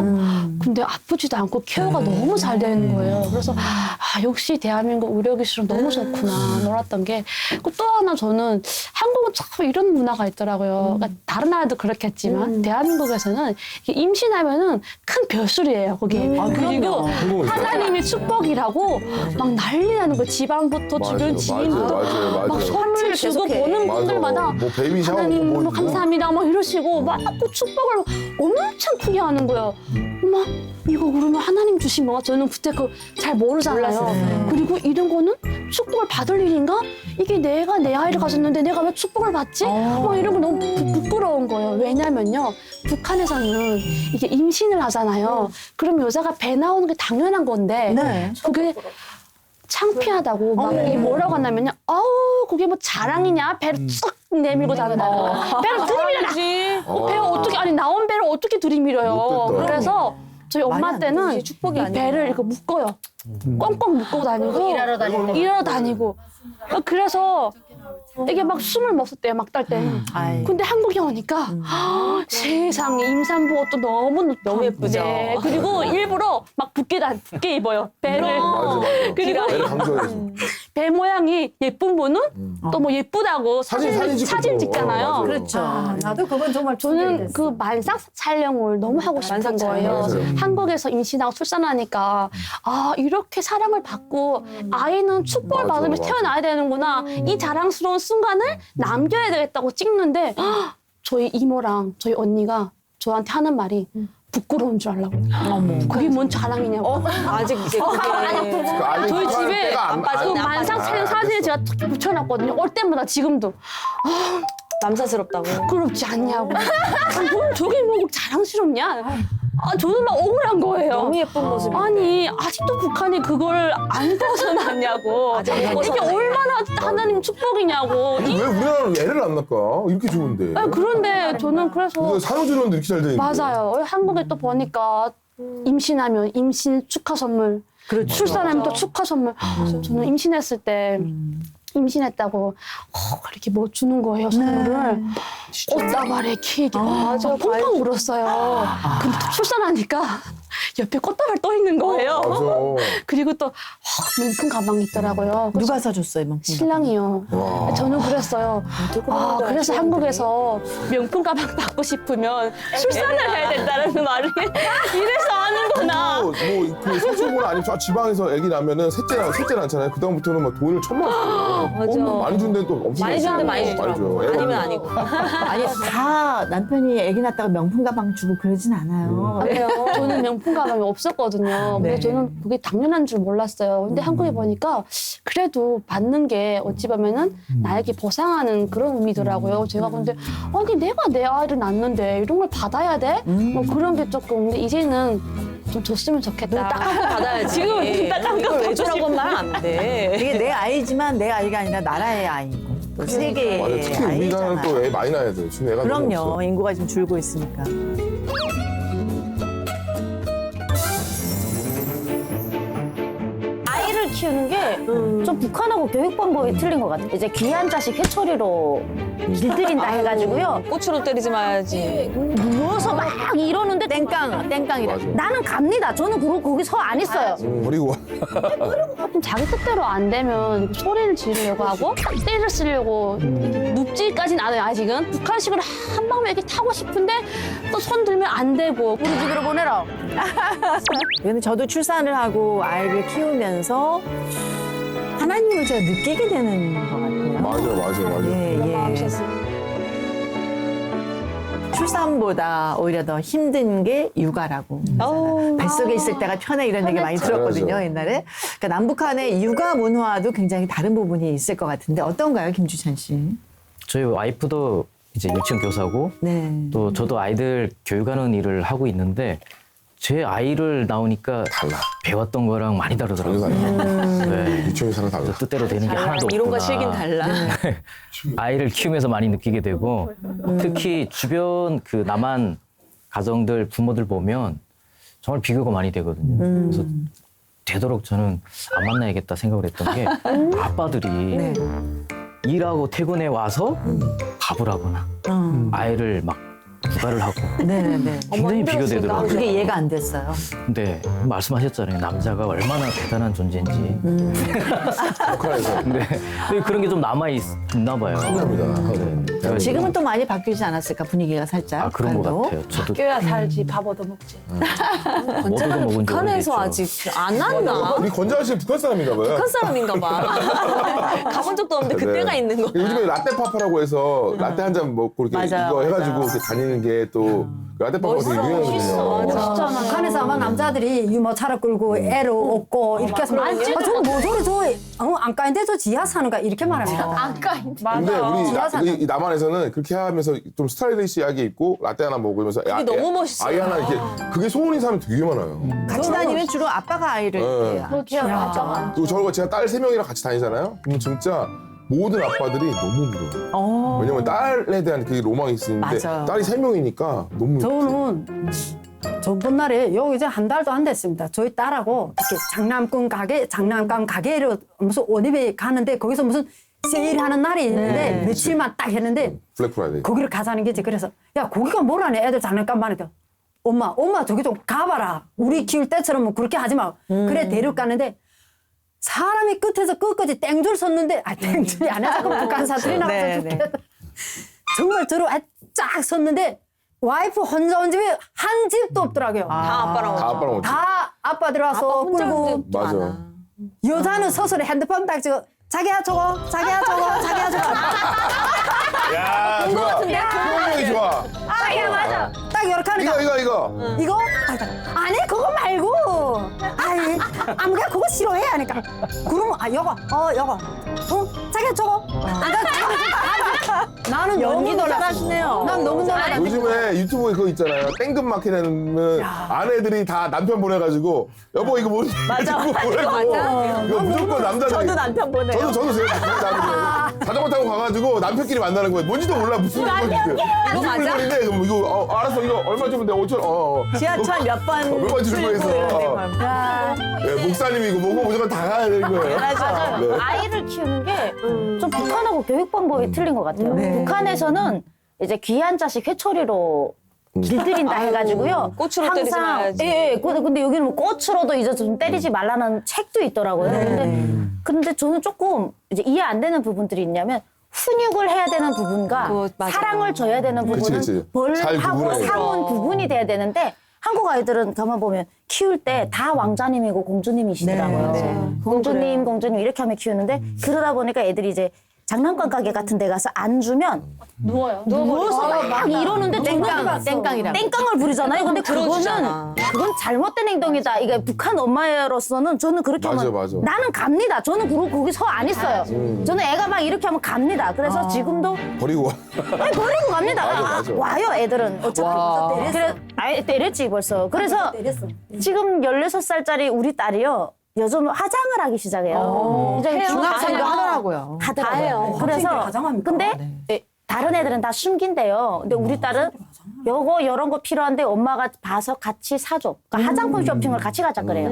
근데 아프지도 않고 케어가 너무 잘 되는 거예요. 그래서 역시 대한민국 의료 기술은 너무 좋구나 놀았던 게 또 하나 저는 한국은 참 이런 문화가 있더라고요. 그러니까 다른 나라도 그렇겠지만 대한민국에서는 임신하면은 큰 별수리예요. 거기 그리고 하나님의 축복이라고 막 난리 나는 거 집안부터 주변 지인부터 막 선물 주고 보는 분들마다 뭐 베이비 샤워 하나님 뭐 너무 감사합니다 막 이러시고 막 그 축복을 엄청 크게 하는 거예요. 막 이거 그러면 하나님 주신 거가 저는 그때 잘 모르잖아요. 그리고 이런 거는 축복을 받을 일인가? 이게 내가 내 아이를 가졌는데 내가 왜 축복을 받지? 막 이런 거 너무 부끄러운 거예요. 왜냐면요 북한에서는 이게 임신을 하잖아요. 그럼 여자가 배 나오는 게 당연한 건데 그게 창피하다고 막 이게 뭐라고 한다면요. 그게 뭐 자랑이냐? 배를 쭉 내밀고 자는다. 배를 들이밀어라. 배가 어떻게 나온 배를 어떻게 들이밀어요? 그래서 저희 엄마 때는 이 배를 이렇게 묶어요. 꽁꽁 묶고 다니고 일하러 다니고. 그래서 이게 막 숨을 못 샜대요. 막 딸 때는. 근데 한국에 오니까 세상에 임산부가 또 너무 예쁘죠. 네. 그리고 일부러 막 붓게 입어요. 배를. 그리고 배를 강조해서. 배 모양이 예쁜 분은 또 뭐 예쁘다고 사진 사진 찍잖아요. 그렇죠. 나도 그건 정말 저는 그 만삭 촬영을 너무 하고 싶은 거예요. 한국에서 임신하고 출산하니까 이렇게 사랑을 받고 아이는 축복을 받으면서 태어나야 되는구나. 이 자랑스러운 순간을 남겨야 되겠다고 찍는데 저희 이모랑 저희 언니가 저한테 하는 말이 부끄러운 줄 알라고. 그게 뭔 자랑이냐고. 아직 이제 그게 저희 집에 안 그 만삭 촬영 사진을 제가 탁 붙여놨거든요. 올 때마다 지금도. 남사스럽다고. 부끄럽지 않냐고. 뭘 저게 뭐 자랑스럽냐. 저는 막 억울한 거예요. 너무 예쁜 모습이. 아니 아직도 북한이 그걸 안 벗어났냐고. 이게 얼마나 하나님 축복이냐고. 왜 우리나라는 애를 안 낳을까? 이렇게 좋은데. 그런데 저는 그래서 산후조리원도 이렇게 잘 돼 있는데. 맞아요. 한국에 또 보니까 임신하면 임신 축하 선물, 출산하면 또 축하 선물. 저는 임신했을 때 임신했다고 이렇게 뭐 주는 거예요 선물을. 꽃다발에 케이크 막 펑펑 울었어요. 근데 또 출산하니까 옆에 꽃다발 떠 있는 거예요. 맞아. 그리고 또 명품 가방이 있더라고요. 누가 사줬어요, 명품? 신랑이요. 와. 저는 그랬어요. 그래서 한국에서 명품 가방 받고 싶으면 출산을 해야 된다는 말을 이래서 하는구나. 뭐그 서초구나 아니면 저 지방에서 애기 낳으면은 셋째 낳잖아요. 그 다음부터는 막 돈을 1,000만 원 써요. 많이 준 데는 또 엄청 많이 주는데 많이 주더라고. 아니면 아니고. 아니, 다 남편이 애기 낳다가 명품 가방 주고 그러진 않아요. 저는 명품 가방이 없었거든요. 근데 네. 저는 그게 당연한 줄 몰랐어요. 근데 한국에 보니까 그래도 받는 게 어찌 보면은 나에게 보상하는 그런 의미더라고요. 제가 근데 아니 내가 내 아이를 낳는데 이런 걸 받아야 돼? 뭐 그런 게 조금 근데 이제는 좀 줬으면 좋겠다. 딱 한 거 받아야지. 지금은 딱한 거 왜 주라고 말은 안 돼. 이게 내 아이지만 내 아이가 아니라 나라의 아이고 또 세계의 맞아. 특히 우리나라는 아이잖아. 또 애 많이 낳아야 돼. 지금 애가 너무 그럼요. 없어. 인구가 지금 줄고 있으니까. 아이를 키우는 게 좀 북한하고 교육 방법이 틀린 것 같아요. 이제 귀한 자식 회초리로 길들인다 해가지고요. 꽃으로 때리지 마야지. 누워서 막 이러는데 땡깡이라. 맞아. 나는 갑니다. 저는 그리고 거기 서 안 있어요. 버리고. 좀 자기 뜻대로 안 되면 소리를 지르려고 하고 때를 쓰려고 눕지까지는 않아요 아직은. 북한식으로 한 방에 이렇게 타고 싶은데 또 손 들면 안 되고. 우리 집으로 보내라. 근데 저도 출산을 하고 아이를 키우면서 하나님을 제가 느끼게 되는 것 같아요. 맞아. 예. 출산보다 오히려 더 힘든 게 육아라고. 뱃속에 있을 때가 편해 이런 얘기 많이 들었거든요, 당연하죠. 옛날에. 그러니까 남북한의 육아 문화도 굉장히 다른 부분이 있을 것 같은데 어떤가요, 김주찬 씨? 저희 와이프도 이제 유치원 교사고 네. 또 저도 아이들 교육하는 일을 하고 있는데 제 아이를 낳으니까 달라. 배웠던 거랑 많이 다르더라고요. 전혀 달라. 네. 유치원이 사람 달라. 뜻대로 되는 게 하나도 없구나. 이론과 실긴 달라. 아이를 키우면서 많이 느끼게 되고 특히 주변 그 남한 가정들 부모들 보면 정말 비교가 많이 되거든요. 그래서 되도록 저는 안 만나야겠다 생각을 했던 게 아빠들이 네. 일하고 퇴근해 와서 밥을 하거나 아이를 막 육아를 하고 네네. 굉장히 비교되더라고요. 그게 이해가 안 됐어요. 근데 말씀하셨잖아요. 남자가 얼마나 대단한 존재인지. 북한에서. 근데 그런 게 좀 남아 있나 봐요. 합니다. 지금은 또 많이 바뀌지 않았을까, 분위기가 살짝. 아 그런 것 북한도. 같아요. 저도 껴야 살지 밥 얻어먹지. 못 얻어먹은 지 북한에서 오래됐죠. 아직 안 왔나? 우리 건자아 씨 북한 사람인가 봐요. 북한 사람인가 봐. 가본 적도 없는데 그때가 네. 있는 거. 요즘에 라떼파파라고 해서 라떼 한 잔 먹고 이렇게 맞아요, 이거 해가지고 맞아요. 이렇게 다니는 게 또 라떼파파가 되게 유명하거든요. 멋있잖아. 북한에서 아마 남자들이 유모차를 끌고 애를 업고 이렇게 해서 저거 뭐 저래 저 안가인데 저 지하 사는가 이렇게 말합니다. 근데 우리 지하사는. 이 남한에서는 그렇게 하면서 좀 스타일리시하게 입고 라떼 하나 먹으면서 그게 너무 멋있어요. 아이 하나 이렇게 그게 소원인 사람이 되게 많아요. 같이 다니면 주로 아빠가 아이를 네. 이렇게 맞아. 그리고 저거 제가 딸 3명이랑 같이 다니잖아요. 그럼 진짜 모든 아빠들이 너무 물어요. 왜냐면 딸에 대한 그 로망이 있는데 맞아요. 딸이 3명이니까 너무 저는 저번 날에 여기 이제 한 달도 안 됐습니다. 저희 딸하고 이렇게 장난감 가게를 무슨 어디에 가는데 거기서 무슨 세일하는 날이 있는데 며칠만 딱 했는데 블랙 프라이데이. 거기를 가자는 게지. 그래서 야 거기가 뭐라네 애들 장난감 많으니까 엄마 저기 좀 가봐라. 우리 키울 때처럼 뭐 그렇게 하지 마. 그래 데려가는데 사람이 끝에서 끝까지 땡줄 섰는데 땡줄이 아니야. 북한 사람들이 나와서 네. 정말 저로 쫙 섰는데 와이프 혼자 온 집이 한 집도 없더라고요. 다 아빠랑 다 아빠랑 어떻게. 다 아빠들 와서 끌고 맞아. 여자는 서서히 핸드폰 딱 찍어 자기야 저거 야, 좋아. 그런 게 좋아. 자기야 맞아 딱 이렇게 하니까 이거? 아니 그거 말고 아니 아무가 그거 싫어해 하니까 그러면 요거 자기야 저거 나는 연기 너무 잘하시네요. 난 너무 놀랐어. 요즘에 유튜브에 그거 있잖아요. 땡금 마켓 하면 아내들이 다 남편 보내가지고 여보 이거 뭐지? 맞아. 이거 무조건 남자들이. 저도 남편 보내요. 저도 제가 자전거 타고 가가지고 남편끼리 만나는 거예요. 뭔지도 몰라 무슨 물건인데. 무슨 물건인데 이거 알았어 이거 얼마 주면 돼 5천 지하철 몇 번 몇번 줄 거에서. 네, 목사님이 이거 보고 무조건 다 가야 되는 거예요. 맞아요. 네. 아이를 키우는 게 좀 북한하고 교육 방법이 틀린 것 같아요. 네. 북한에서는 이제 귀한 자식 회초리로 길들인다 해가지고요. 꽃으로 때리지 말아야지. 예, 근데 여기는 뭐 꽃으로도 이제 좀 때리지 말라는 책도 있더라고요. 근데 저는 조금 이제 이해 안 되는 부분들이 있냐면 훈육을 해야 되는 부분과 맞아. 사랑을 줘야 되는 부분은 그치. 잘 벌하고 구분해야 상은 구분이 돼야 되는데 한국 아이들은 가만 보면 키울 때 다 왕자님이고 공주님이시더라고요. 공주님 이렇게 하면 키우는데 그러다 보니까 애들이 이제 장난감 가게 같은 데 가서 안 주면 누워서 막 이러는데 땡깡이라고. 땡깡을 부리잖아요. 근데 그건 잘못된 행동이다. 이게 북한 엄마로서는 저는 그렇게 맞아, 하면 맞아. 나는 갑니다. 저는 거기 서 안 있어요. 저는 애가 막 이렇게 하면 갑니다. 그래서 지금도 버리고 와. 버리고 갑니다. 맞아. 와요, 애들은. 어차피. 그래, 아예 때렸지, 벌써. 그래서 지금 16살짜리 우리 딸이요. 요즘 화장을 하기 시작해요. 이제 중학생도 하더라고요. 하더라고요. 그래서 근데 다른 애들은 다 숨긴대요. 근데 우리 딸은 이런 거 필요한데 엄마가 봐서 같이 사줘. 그러니까 화장품 쇼핑을 같이 가자 그래요.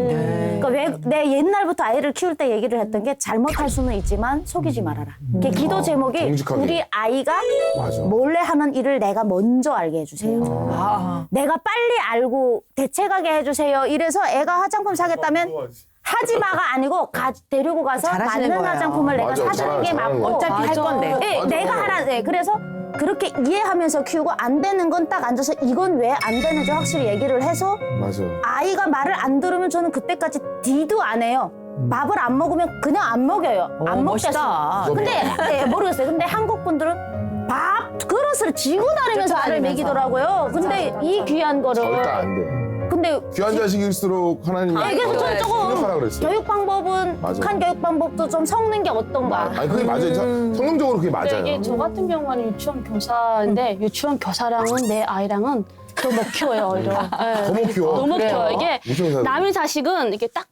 그러니까 내 옛날부터 아이를 키울 때 얘기를 했던 게 잘못할 수는 있지만 속이지 말아라. 그 기도 제목이 정직하게. 우리 아이가 맞아. 몰래 하는 일을 내가 먼저 알게 해주세요. 내가 빨리 알고 대책하게 해주세요. 이래서 애가 화장품 사겠다면 하지 마가 아니고 데리고 가서 잘하시는 맞는 거예요. 화장품을 내가 맞아, 사주는 게 잘하는 맞고 거야. 어차피 할 건데. 네, 내가 하라. 네, 그래서 그렇게 이해하면서 키우고 안 되는 건 딱 앉아서 이건 왜 안 되는지 확실히 얘기를 해서 맞아. 아이가 말을 안 들으면 저는 그때까지 D도 안 해요. 밥을 안 먹으면 그냥 안 먹여요. 안 멋있다. 먹겠어. 근데 모르겠어요. 근데 한국 분들은 밥 그릇을 쥐고 다니면서 알을 먹이더라고요. 근데 이 귀한 거를 절대 안 돼. 근데 귀한 자식일수록 하나님이 그래서 저는 생각하라 조금 그랬어요. 교육 방법은 맞아요. 북한 교육 방법도 좀 섞는 게 어떤가. 아니 그게 맞아요. 성능적으로 그게 맞아요. 이게 저 같은 경우는 유치원 교사인데 유치원 교사랑은 내 아이랑은 더 못 키워요 오히려. 네. 더 못 키워. 너무 그래요? 키워요. 이게 유치원 교사도. 남의 자식은 이게 딱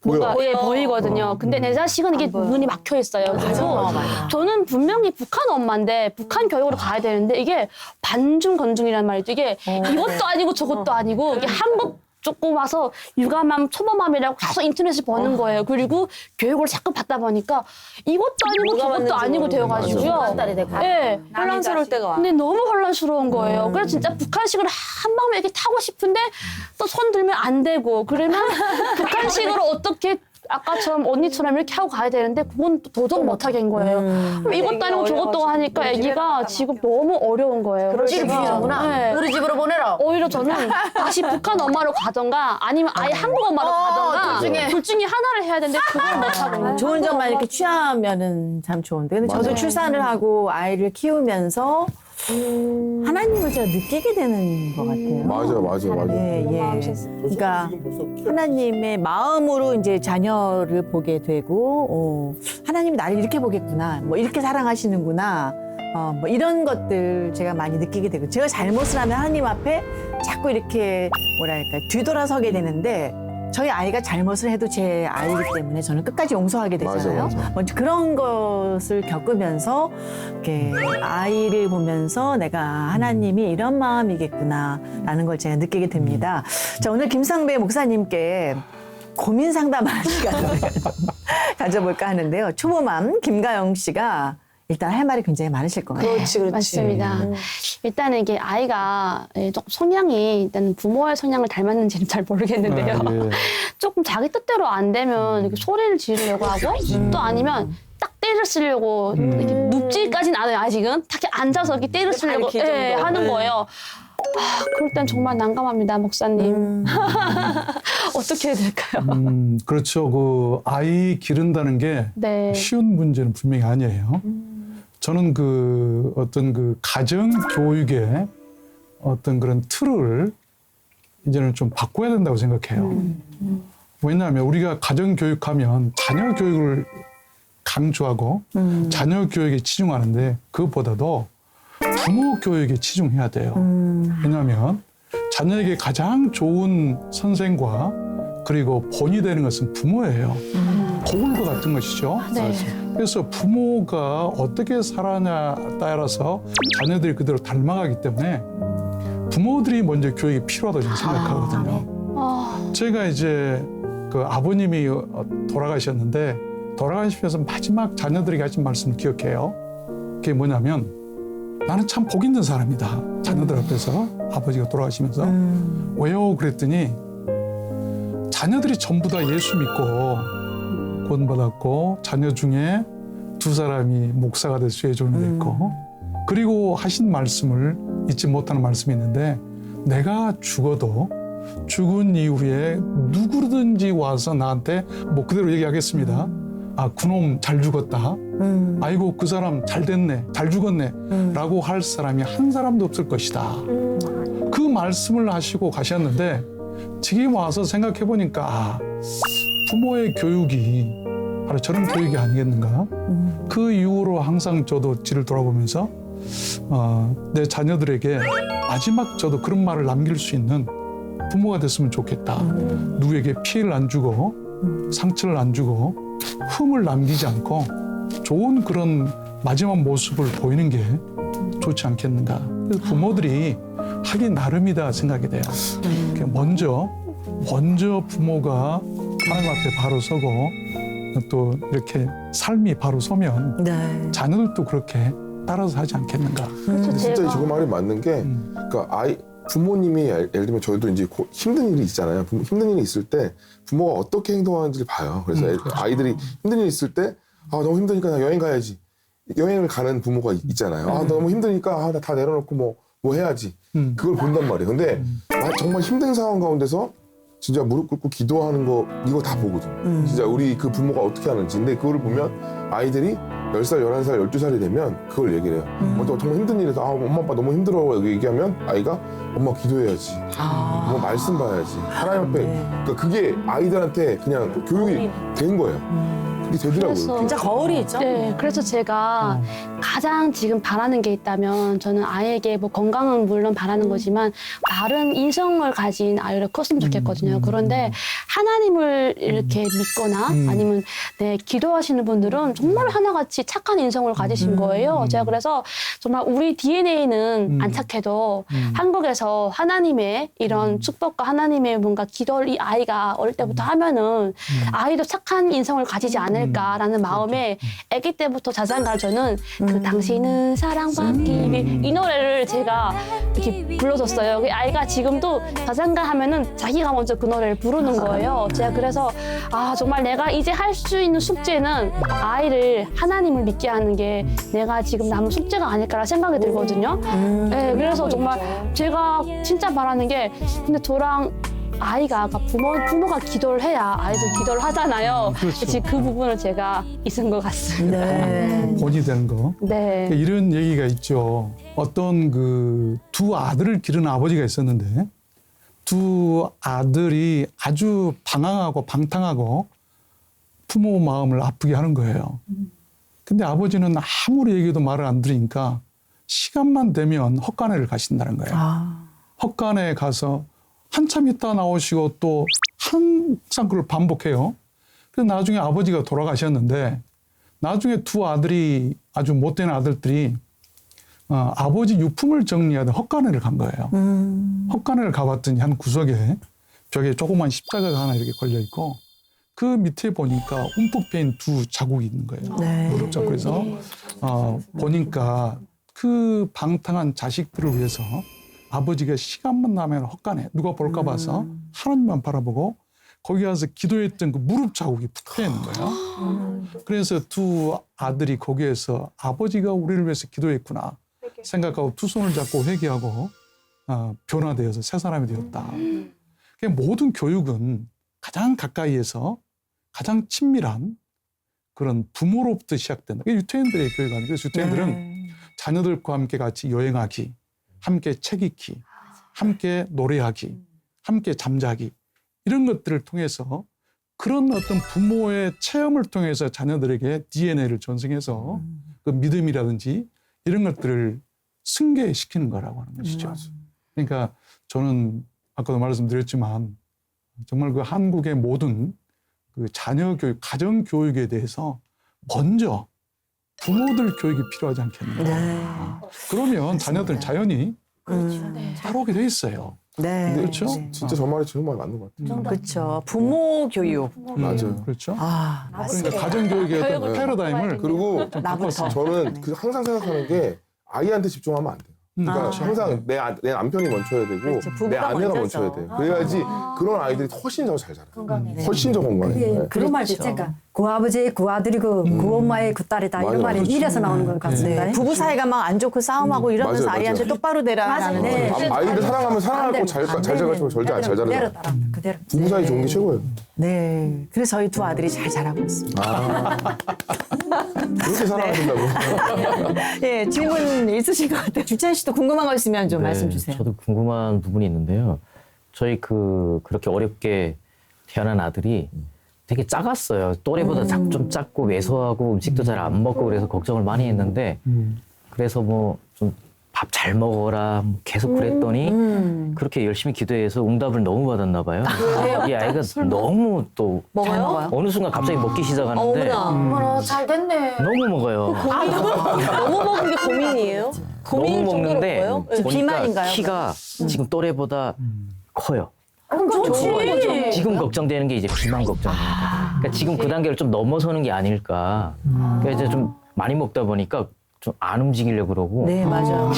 보여. 보이거든요. 근데 내 자식은 이게 눈이 막혀 있어요. 그리고 저는 분명히 북한 엄마인데 북한 교육으로 가야 되는데 이게 반중건중이란 말이죠. 이게 이것도 아니고 저것도 아니고 이게 한국 조금 와서 육아맘, 초보맘이라고 계속 인터넷을 보는 거예요. 그리고 교육을 자꾸 받다 보니까 이것도 아니고 저것도 아니고 되어가지고요. 딸이 되고. 예. 혼란스러울 때가 와. 근데 너무 혼란스러운 거예요. 그래서 진짜 북한식으로 한 방에 이렇게 타고 싶은데 또 손 들면 안 되고 그러면 북한식으로 어떻게 아까처럼 언니처럼 이렇게 하고 가야 되는데 그건 또 도저히 못하게 한 거예요. 그럼 이것도 아니고 저것도 하니까 애기가 지금 너무 어려운 거예요. 찌를 부리는구나. 네. 우리 집으로 보내라. 오히려 저는 다시 북한 엄마로 가던가 아니면 아예 한국 엄마로 가던가 둘 중에 하나를 해야 되는데 그걸 못하고 있는 좋은 점만 이렇게 취하면은 참 좋은데. 근데 저도 출산을 하고 아이를 키우면서 하나님을 제가 느끼게 되는 것 같아요. 맞아. 예. 그러니까 하나님의 마음으로 이제 자녀를 보게 되고, 하나님이 나를 이렇게 보겠구나, 뭐 이렇게 사랑하시는구나, 뭐 이런 것들 제가 많이 느끼게 되고, 제가 잘못을 하면 하나님 앞에 자꾸 이렇게 뭐랄까 뒤돌아서게 되는데. 저희 아이가 잘못을 해도 제 아이이기 때문에 저는 끝까지 용서하게 되잖아요. 맞아. 먼저 그런 것을 겪으면서 이렇게 아이를 보면서 내가 하나님이 이런 마음이겠구나라는 걸 제가 느끼게 됩니다. 자, 오늘 김상배 목사님께 고민 상담하는 시간을 가져볼까 하는데요. 초보맘 김가영 씨가 일단 할 말이 굉장히 많으실 것 같아요. 그렇지. 맞습니다. 일단은 이게 아이가 조금 성향이 일단 부모의 성향을 닮았는지는 잘 모르겠는데요. 예. 조금 자기 뜻대로 안 되면 이렇게 소리를 지르려고 하고 또 아니면 딱 때를 쓰려고 이렇게 눕지까지는 않아요. 아직은 딱 이렇게 앉아서 이렇게 때를 쓰려고 길 정도. 하는 거예요. 그럴 땐 정말 난감합니다, 목사님. 어떻게 해야 될까요? 그렇죠. 그 아이 기른다는 게 네. 쉬운 문제는 분명히 아니에요. 저는 그 어떤 그 가정 교육의 어떤 그런 틀을 이제는 좀 바꿔야 된다고 생각해요. 왜냐하면 우리가 가정 교육하면 자녀 교육을 강조하고 자녀 교육에 치중하는데 그것보다도 부모 교육에 치중해야 돼요. 왜냐하면 자녀에게 가장 좋은 선생과 그리고 본이 되는 것은 부모예요. 거울과 같은 것이죠. 네. 그래서 부모가 어떻게 살아냐 따라서 자녀들이 그대로 닮아가기 때문에 부모들이 먼저 교육이 필요하다고 저는 생각하거든요. 제가 이제 그 아버님이 돌아가셨는데 돌아가시면서 마지막 자녀들에게 하신 말씀을 기억해요. 그게 뭐냐면 나는 참 복 있는 사람이다. 자녀들 앞에서 아버지가 돌아가시면서. 왜요? 그랬더니 자녀들이 전부 다 예수 믿고 구원받았고 자녀 중에 2사람이 목사가 돼서 수혜종이 됐고 그리고 하신 말씀을 잊지 못하는 말씀이 있는데 내가 죽어도 죽은 이후에 누구든지 와서 나한테 뭐 그대로 얘기하겠습니다. 아, 그놈 잘 죽었다. 아이고, 그 사람 잘 됐네. 잘 죽었네. 라고 할 사람이 한 사람도 없을 것이다. 그 말씀을 하시고 가셨는데 지금 와서 생각해 보니까 아, 부모의 교육이 바로 저런 교육이 아니겠는가. 그 이후로 항상 저도 뒤를 돌아보면서 내 자녀들에게 마지막 저도 그런 말을 남길 수 있는 부모가 됐으면 좋겠다. 누구에게 피해를 안 주고 상처를 안 주고 흠을 남기지 않고 좋은 그런 마지막 모습을 보이는 게 좋지 않겠는가. 그래서 부모들이 하기 나름이다 생각이 돼요. 먼저 부모가 하나님 앞에 바로 서고 또 이렇게 삶이 바로 서면 네. 자녀들도 그렇게 따라서 하지 않겠는가. 근데 진짜 저거 말이 맞는 게 그러니까 부모님이 예를 들면 저희도 이제 힘든 일이 있잖아요. 힘든 일이 있을 때 부모가 어떻게 행동하는지를 봐요. 그래서 아이들이 힘든 일이 있을 때 아, 너무 힘드니까 나 여행 가야지. 여행을 가는 부모가 있잖아요. 아, 너무 힘드니까 나 다 내려놓고 뭐 해야지. 그걸 본단 말이에요. 근데 나 정말 힘든 상황 가운데서 진짜 무릎 꿇고 기도하는 거 이거 다 보거든. 진짜 우리 그 부모가 어떻게 하는지. 근데 그거를 보면 아이들이 10살, 11살, 12살이 되면 그걸 얘기를 해요. 정말 힘든 일에서 아, 엄마 아빠 너무 힘들어 얘기하면 아이가 엄마 기도해야지. 뭐 말씀 봐야지. 하나님 앞에. 그러니까 그게 아이들한테 그냥 교육이 된 거예요. 그게 되더라고요. 진짜 거울이죠. 네, 그래서 제가 가장 지금 바라는 게 있다면 저는 아이에게 뭐 건강은 물론 바라는 거지만 바른 인성을 가진 아이를 컸으면 좋겠거든요. 그런데 하나님을 이렇게 믿거나 아니면 기도하시는 분들은 정말 하나같이 착한 인성을 가지신 거예요. 제가 그래서 정말 우리 DNA는 안 착해도 한국에서 하나님의 이런 축복과 하나님의 뭔가 기도를 이 아이가 어릴 때부터 하면은 아이도 착한 인성을 가지지 않을까라는 마음에 아기 때부터 자장가를 저는 그 당신은 사랑받기 위해 이 노래를 제가 이렇게 불러줬어요. 그 아이가 지금도 자장가 하면은 자기가 먼저 그 노래를 부르는 거예요. 제가 그래서 아 정말 내가 이제 할 수 있는 숙제는 아이를 하나님을 믿게 하는 게 내가 지금 남은 숙제가 아닐까라는 생각이 들거든요. 네, 그래서 정말 제가 진짜 바라는 게 근데 저랑 아이가 아까 부모가 기도를 해야 아이도 기도를 하잖아요. 그렇죠. 지금 그 부분을 제가 잊은 것 같습니다. 네. 본이 되는 거. 네. 이런 얘기가 있죠. 어떤 그 2 아들을 기른 아버지가 있었는데 2 아들이 아주 방황하고 방탕하고 부모 마음을 아프게 하는 거예요. 근데 아버지는 아무리 얘기해도 말을 안 들으니까 시간만 되면 헛간에를 가신다는 거예요. 헛간에 가서 한참 있다 나오시고 또 항상 그걸 반복해요. 그래서 나중에 아버지가 돌아가셨는데 나중에 2 아들이 아주 못된 아들들이 아버지 유품을 정리하다 헛간에를 간 거예요. 헛간에를 가봤더니 한 구석에 벽에 조그만 십자가가 하나 이렇게 걸려 있고 그 밑에 보니까 움푹 패인 2 자국이 있는 거예요. 네. 무릎 잡고 그래서 보니까 그 방탕한 자식들을 위해서 아버지가 시간만 나면 헛간에 누가 볼까 봐서 하나님만 바라보고 거기 가서 기도했던 그 무릎 자국이 붙어 있는 거예요. 그래서 2 아들이 거기에서 아버지가 우리를 위해서 기도했구나 생각하고 2 손을 잡고 회개하고 변화되어서 새 사람이 되었다. 모든 교육은 가장 가까이에서 가장 친밀한 그런 부모로부터 시작된다. 유태인들의 교육 아니에요. 그래서 유태인들은 자녀들과 함께 같이 여행하기, 함께 책 읽기, 함께 노래하기, 함께 잠자기 이런 것들을 통해서 그런 어떤 부모의 체험을 통해서 자녀들에게 DNA를 전승해서 그 믿음이라든지 이런 것들을 승계시키는 거라고 하는 것이죠. 그러니까 저는 아까도 말씀드렸지만 정말 그 한국의 모든 그 자녀 교육, 가정 교육에 대해서 먼저 부모들 교육이 필요하지 않겠는가. 네. 그러면 자녀들은 자연히 따라오게 돼 있어요. 네. 그렇죠? 진짜 저 말이 정말 맞는 것 같아요. 그렇죠. 부모 교육. 맞아요. 그렇죠. 맞습니다. 그러니까 가정 교육의 어떤 패러다임을 그리고 나부터. 저는 항상 생각하는 게 아이한테 집중하면 안 돼요. 그러니까 항상 내 남편이 먼저야 되고 그렇죠. 부부가 내 아내가 먼저죠. 먼저야 돼요. 그래야지 그런 아이들이 훨씬 더 잘 자라요. 훨씬 더 건강해요. 네. 그런 말도 있으니까 그 아버지의 그 아들이 그 엄마의 그 딸이다 맞아, 이런 말이 맞아. 이래서 나오는 것 같습니다. 네. 부부 사이가 막 안 좋고 싸움하고 이러면서 맞아요, 아이한테 맞아요. 똑바로 되라는 네. 아이들 사랑하면 사랑하고 잘 자라고 절대 안 잘 그대로 자라요. 따라 그대로. 부부 사이 좋은 게 최고예요. 네. 그래서 저희 두 아들이 잘 자라고 있습니다. 그렇게 사랑하신다고. 예, 질문 있으신 것 같아요. 주찬 씨도 궁금한 거 있으면 좀 말씀 주세요. 저도 궁금한 부분이 있는데요. 저희 그렇게 어렵게 태어난 아들이 되게 작았어요. 또래보다 좀 작고 왜소하고 음식도 잘 안 먹고 그래서 걱정을 많이 했는데 그래서 뭐 좀 밥 잘 먹어라 계속 그랬더니 그렇게 열심히 기도해서 응답을 너무 받았나 봐요. 이 아이가 너무 또 먹어요? 어느 순간 갑자기 먹기 시작하는데 어머나. 잘 됐네. 너무 먹어요. 너무 먹은 게 고민이에요? 너무 고민일 정도로 먹는데 먹어요? 네. 보니까 비만인가요? 키가 지금 또래보다 커요. 그럼 좋지. 지금 걱정되는 게 이제 비만 걱정입니다. 그러니까 지금 그 단계를 좀 넘어서는 게 아닐까. 그러니까 이제 좀 많이 먹다 보니까 좀 안 움직이려고 그러고 네, 맞아요.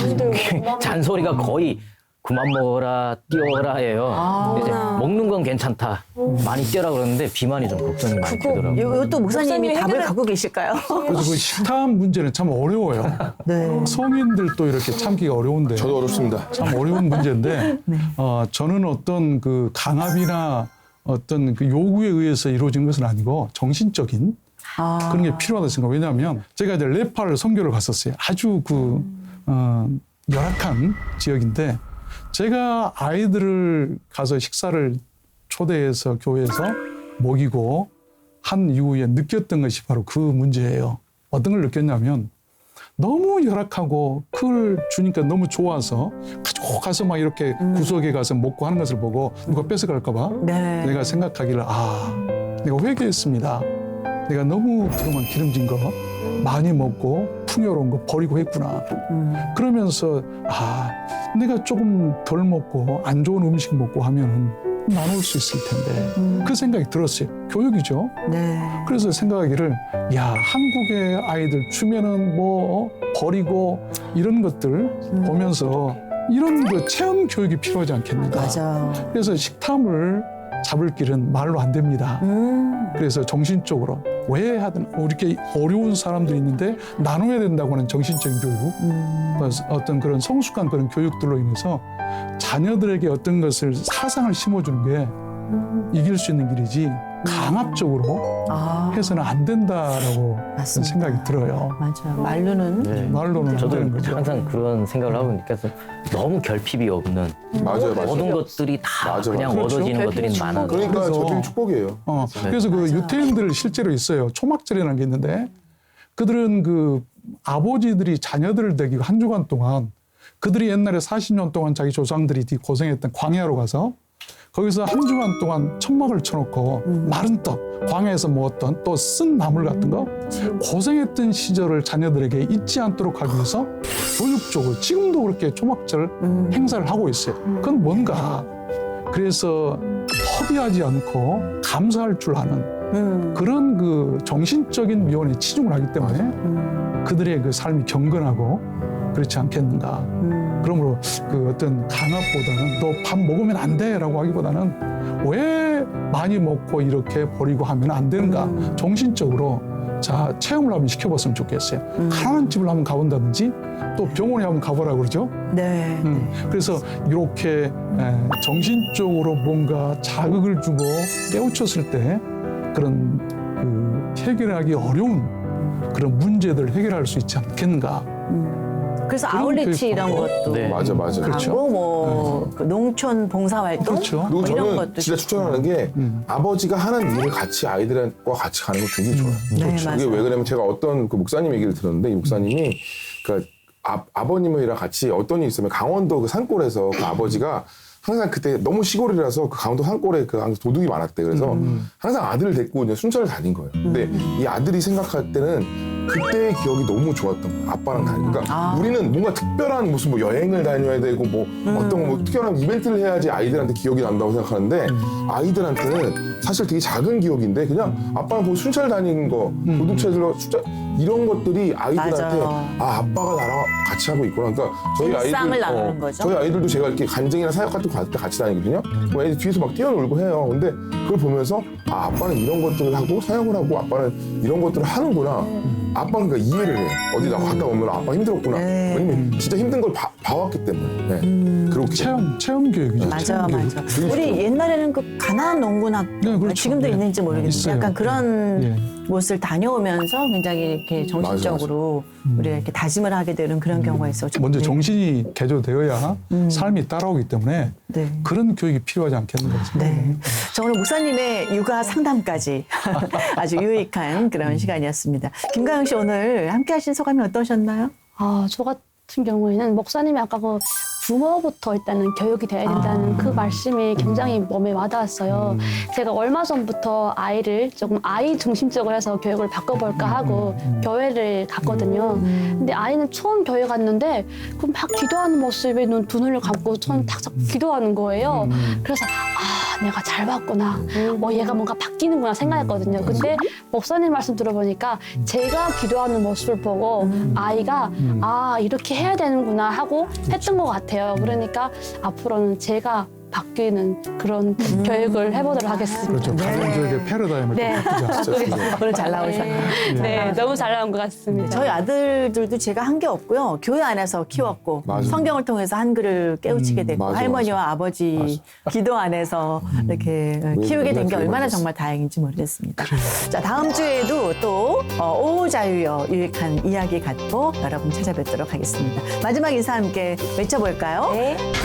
잔소리가 거의 그만 먹어라, 뛰어라 해요. 이제 먹는 건 괜찮다. 많이 뛰어라 그러는데 비만이 좀 걱정이 많이 되더라고요. 이것도 목사님이 목사님이 답을 해결해- 갖고 계실까요? 그래서 그 식탐 문제는 참 어려워요. 네. 성인들도 이렇게 참기가 어려운데 저도 어렵습니다. 참 어려운 문제인데 저는 어떤 그 강압이나 어떤 그 요구에 의해서 이루어진 것은 아니고 정신적인 그런 게 필요하다고 생각해요. 왜냐하면 제가 이제 네팔 선교를 갔었어요. 아주 열악한 지역인데 제가 아이들을 가서 식사를 초대해서 교회에서 먹이고 한 이후에 느꼈던 것이 바로 그 문제예요. 어떤 걸 느꼈냐면 너무 열악하고 그걸 주니까 너무 좋아서 가지고 가서 막 이렇게 구석에 가서 먹고 하는 것을 보고 누가 뺏어갈까 봐 네. 내가 생각하기를 내가 회개했습니다. 내가 너무 그동안 기름진 거 많이 먹고 풍요로운 거 버리고 했구나. 그러면서 내가 조금 덜 먹고 안 좋은 음식 먹고 하면은 나눌 수 있을 텐데 그 생각이 들었어요. 교육이죠. 네. 그래서 생각하기를 한국의 아이들 주면은 뭐 버리고 이런 것들 보면서 이런 그 체험 교육이 필요하지 않겠는가. 맞아. 그래서 식탐을 잡을 길은 말로 안 됩니다. 그래서 정신적으로 왜 하든 이렇게 어려운 사람들이 있는데 나눠야 된다고 하는 정신적인 교육, 어떤 그런 성숙한 그런 교육들로 인해서 자녀들에게 어떤 것을 사상을 심어주는 게 이길 수 있는 길이지 강압적으로 해서는 안 된다라고 맞습니다. 생각이 들어요. 맞아요. 말로는 네. 말로는 안 저도 되는 거죠. 항상 그런 생각을 하고 있으니까 너무 결핍이 없는 맞아요. 모든 것들이 다 맞아, 그냥 맞아. 얻어지는 것들이 많아서 그러니까 그래서- 저쪽이 축복이에요. 그래서 그 유태인들 실제로 있어요. 초막절이라는 게 있는데 그들은 그 아버지들이 자녀들을 데리고 한 주간 동안 그들이 옛날에 40년 동안 자기 조상들이 고생했던 광야로 가서 거기서 한 주간 동안 천막을 쳐놓고 마른 떡, 광야에서 먹었던 또 쓴 나물 같은 거 고생했던 시절을 자녀들에게 잊지 않도록 하기 위해서 교육적으로 지금도 그렇게 초막절 행사를 하고 있어요. 그건 뭔가 그래서 허비하지 않고 감사할 줄 아는 그런 그 정신적인 미원에 치중을 하기 때문에 그들의 그 삶이 경건하고 그렇지 않겠는가. 그러므로 그 어떤 강압보다는 너 밥 먹으면 안 돼라고 하기보다는 왜 많이 먹고 이렇게 버리고 하면 안 되는가. 정신적으로 자 체험을 한번 시켜봤으면 좋겠어요. 가난한 집을 한번 가본다든지 또 병원에 한번 가보라 그러죠. 네. 그래서 이렇게 정신적으로 뭔가 자극을 주고 깨우쳤을 때 그런 그 해결하기 어려운 그런 문제들을 해결할 수 있지 않겠는가. 그래서 그런 아울리치 교육 이런 것도 네. 맞아. 그렇죠. 하고 뭐 그 농촌 봉사활동 그렇죠. 그리고 뭐 이런 저는 것도 진짜 추천하는 게 아버지가 하는 일을 같이 아이들과 같이 가는 거 되게 좋아요. 네, 그게 맞아요. 왜 그러냐면 제가 어떤 그 목사님 얘기를 들었는데 이 목사님이 그 아버님이랑 같이 어떤 일이 있으면 강원도 그 산골에서 그 아버지가 항상 그때 너무 시골이라서 그 강원도 산골에 그 항상 도둑이 많았대. 그래서 항상 아들을 데리고 이제 순찰을 다닌 거예요. 근데 이 아들이 생각할 때는 그때의 기억이 너무 좋았던 거야. 아빠랑 다니는. 그러니까 우리는 뭔가 특별한 무슨 뭐 여행을 다녀야 되고 뭐 어떤 뭐 특별한 이벤트를 해야지 아이들한테 기억이 난다고 생각하는데 아이들한테는 사실 되게 작은 기억인데 그냥 아빠랑 뭐 순찰 다니는 거, 도둑채들로 숫자 이런 것들이 아이들한테 맞아. 아 아빠가 나랑 같이 하고 있구나. 그러니까 저희 일상을 아이들 나누는 거죠. 저희 아이들도 제가 이렇게 간증이나 사역 같은 거 갈 때 같이 다니거든요. 뭐 애들 뒤에서 막 뛰어놀고 해요. 근데 그걸 보면서 아 아빠는 이런 것들을 하고 사역을 하고 아빠는 이런 것들을 하는구나. 아빠는 그러니까 이해를 해. 어디 나가 갔다 오면 아빠 힘들었구나. 네. 왜냐면 진짜 힘든 걸 봐왔기 때문에. 네. 그렇게 체험 교육이죠. 맞아, 체험 교육. 맞아. 우리 옛날에는 그 가나안 농구나 네, 그렇죠. 지금도 네. 있는지 모르겠는데 있어요. 약간 그런 예. 곳을 다녀오면서 굉장히 이렇게 정신적으로 우리가 이렇게 다짐을 하게 되는 그런 경우가 있어. 먼저 네. 정신이 개조되어야 삶이 따라오기 때문에 네. 그런 교육이 필요하지 않겠는가 싶습니다. 네. 저 오늘 목사님의 육아 상담까지 아주 유익한 그런 시간이었습니다. 김가영 씨 오늘 함께 하신 소감이 어떠셨나요? 저 같은 경우에는 목사님이 아까 그 부모부터 일단은 교육이 돼야 된다는 그 말씀이 굉장히 몸에 와닿았어요. 제가 얼마 전부터 아이를 조금 아이 중심적으로 해서 교육을 바꿔볼까 하고 교회를 갔거든요. 근데 아이는 처음 교회 갔는데 그 막 기도하는 모습에 두 눈을 감고 처음 탁 기도하는 거예요. 그래서 내가 잘 봤구나. 얘가 뭔가 바뀌는구나 생각했거든요. 근데 목사님 말씀 들어보니까 제가 기도하는 모습을 보고 아이가 이렇게 해야 되는구나 하고 했던 것 같아요. 그러니까 앞으로는 제가 바뀌는 그런 교육을 해보도록 하겠습니다. 그렇죠. 가정교육의 패러다임을 네. 바꾸자. 오늘 잘 나오셨네요. 네, 너무 잘 나온 것 같습니다. 저희 아들들도 제가 한 게 없고요. 교회 안에서 키웠고 맞아. 성경을 통해서 한글을 깨우치게 됐고 맞아, 할머니와 아버지 기도 안에서 이렇게 키우게 된 게 얼마나 정말 다행인지 모르겠습니다. 자, 다음 주에도 또 오자유여 유익한 이야기 갖고 여러분 찾아뵙도록 하겠습니다. 마지막 인사 함께 외쳐볼까요?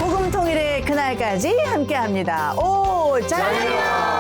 복음 통일의 그날까지 함께합니다. 오자유여.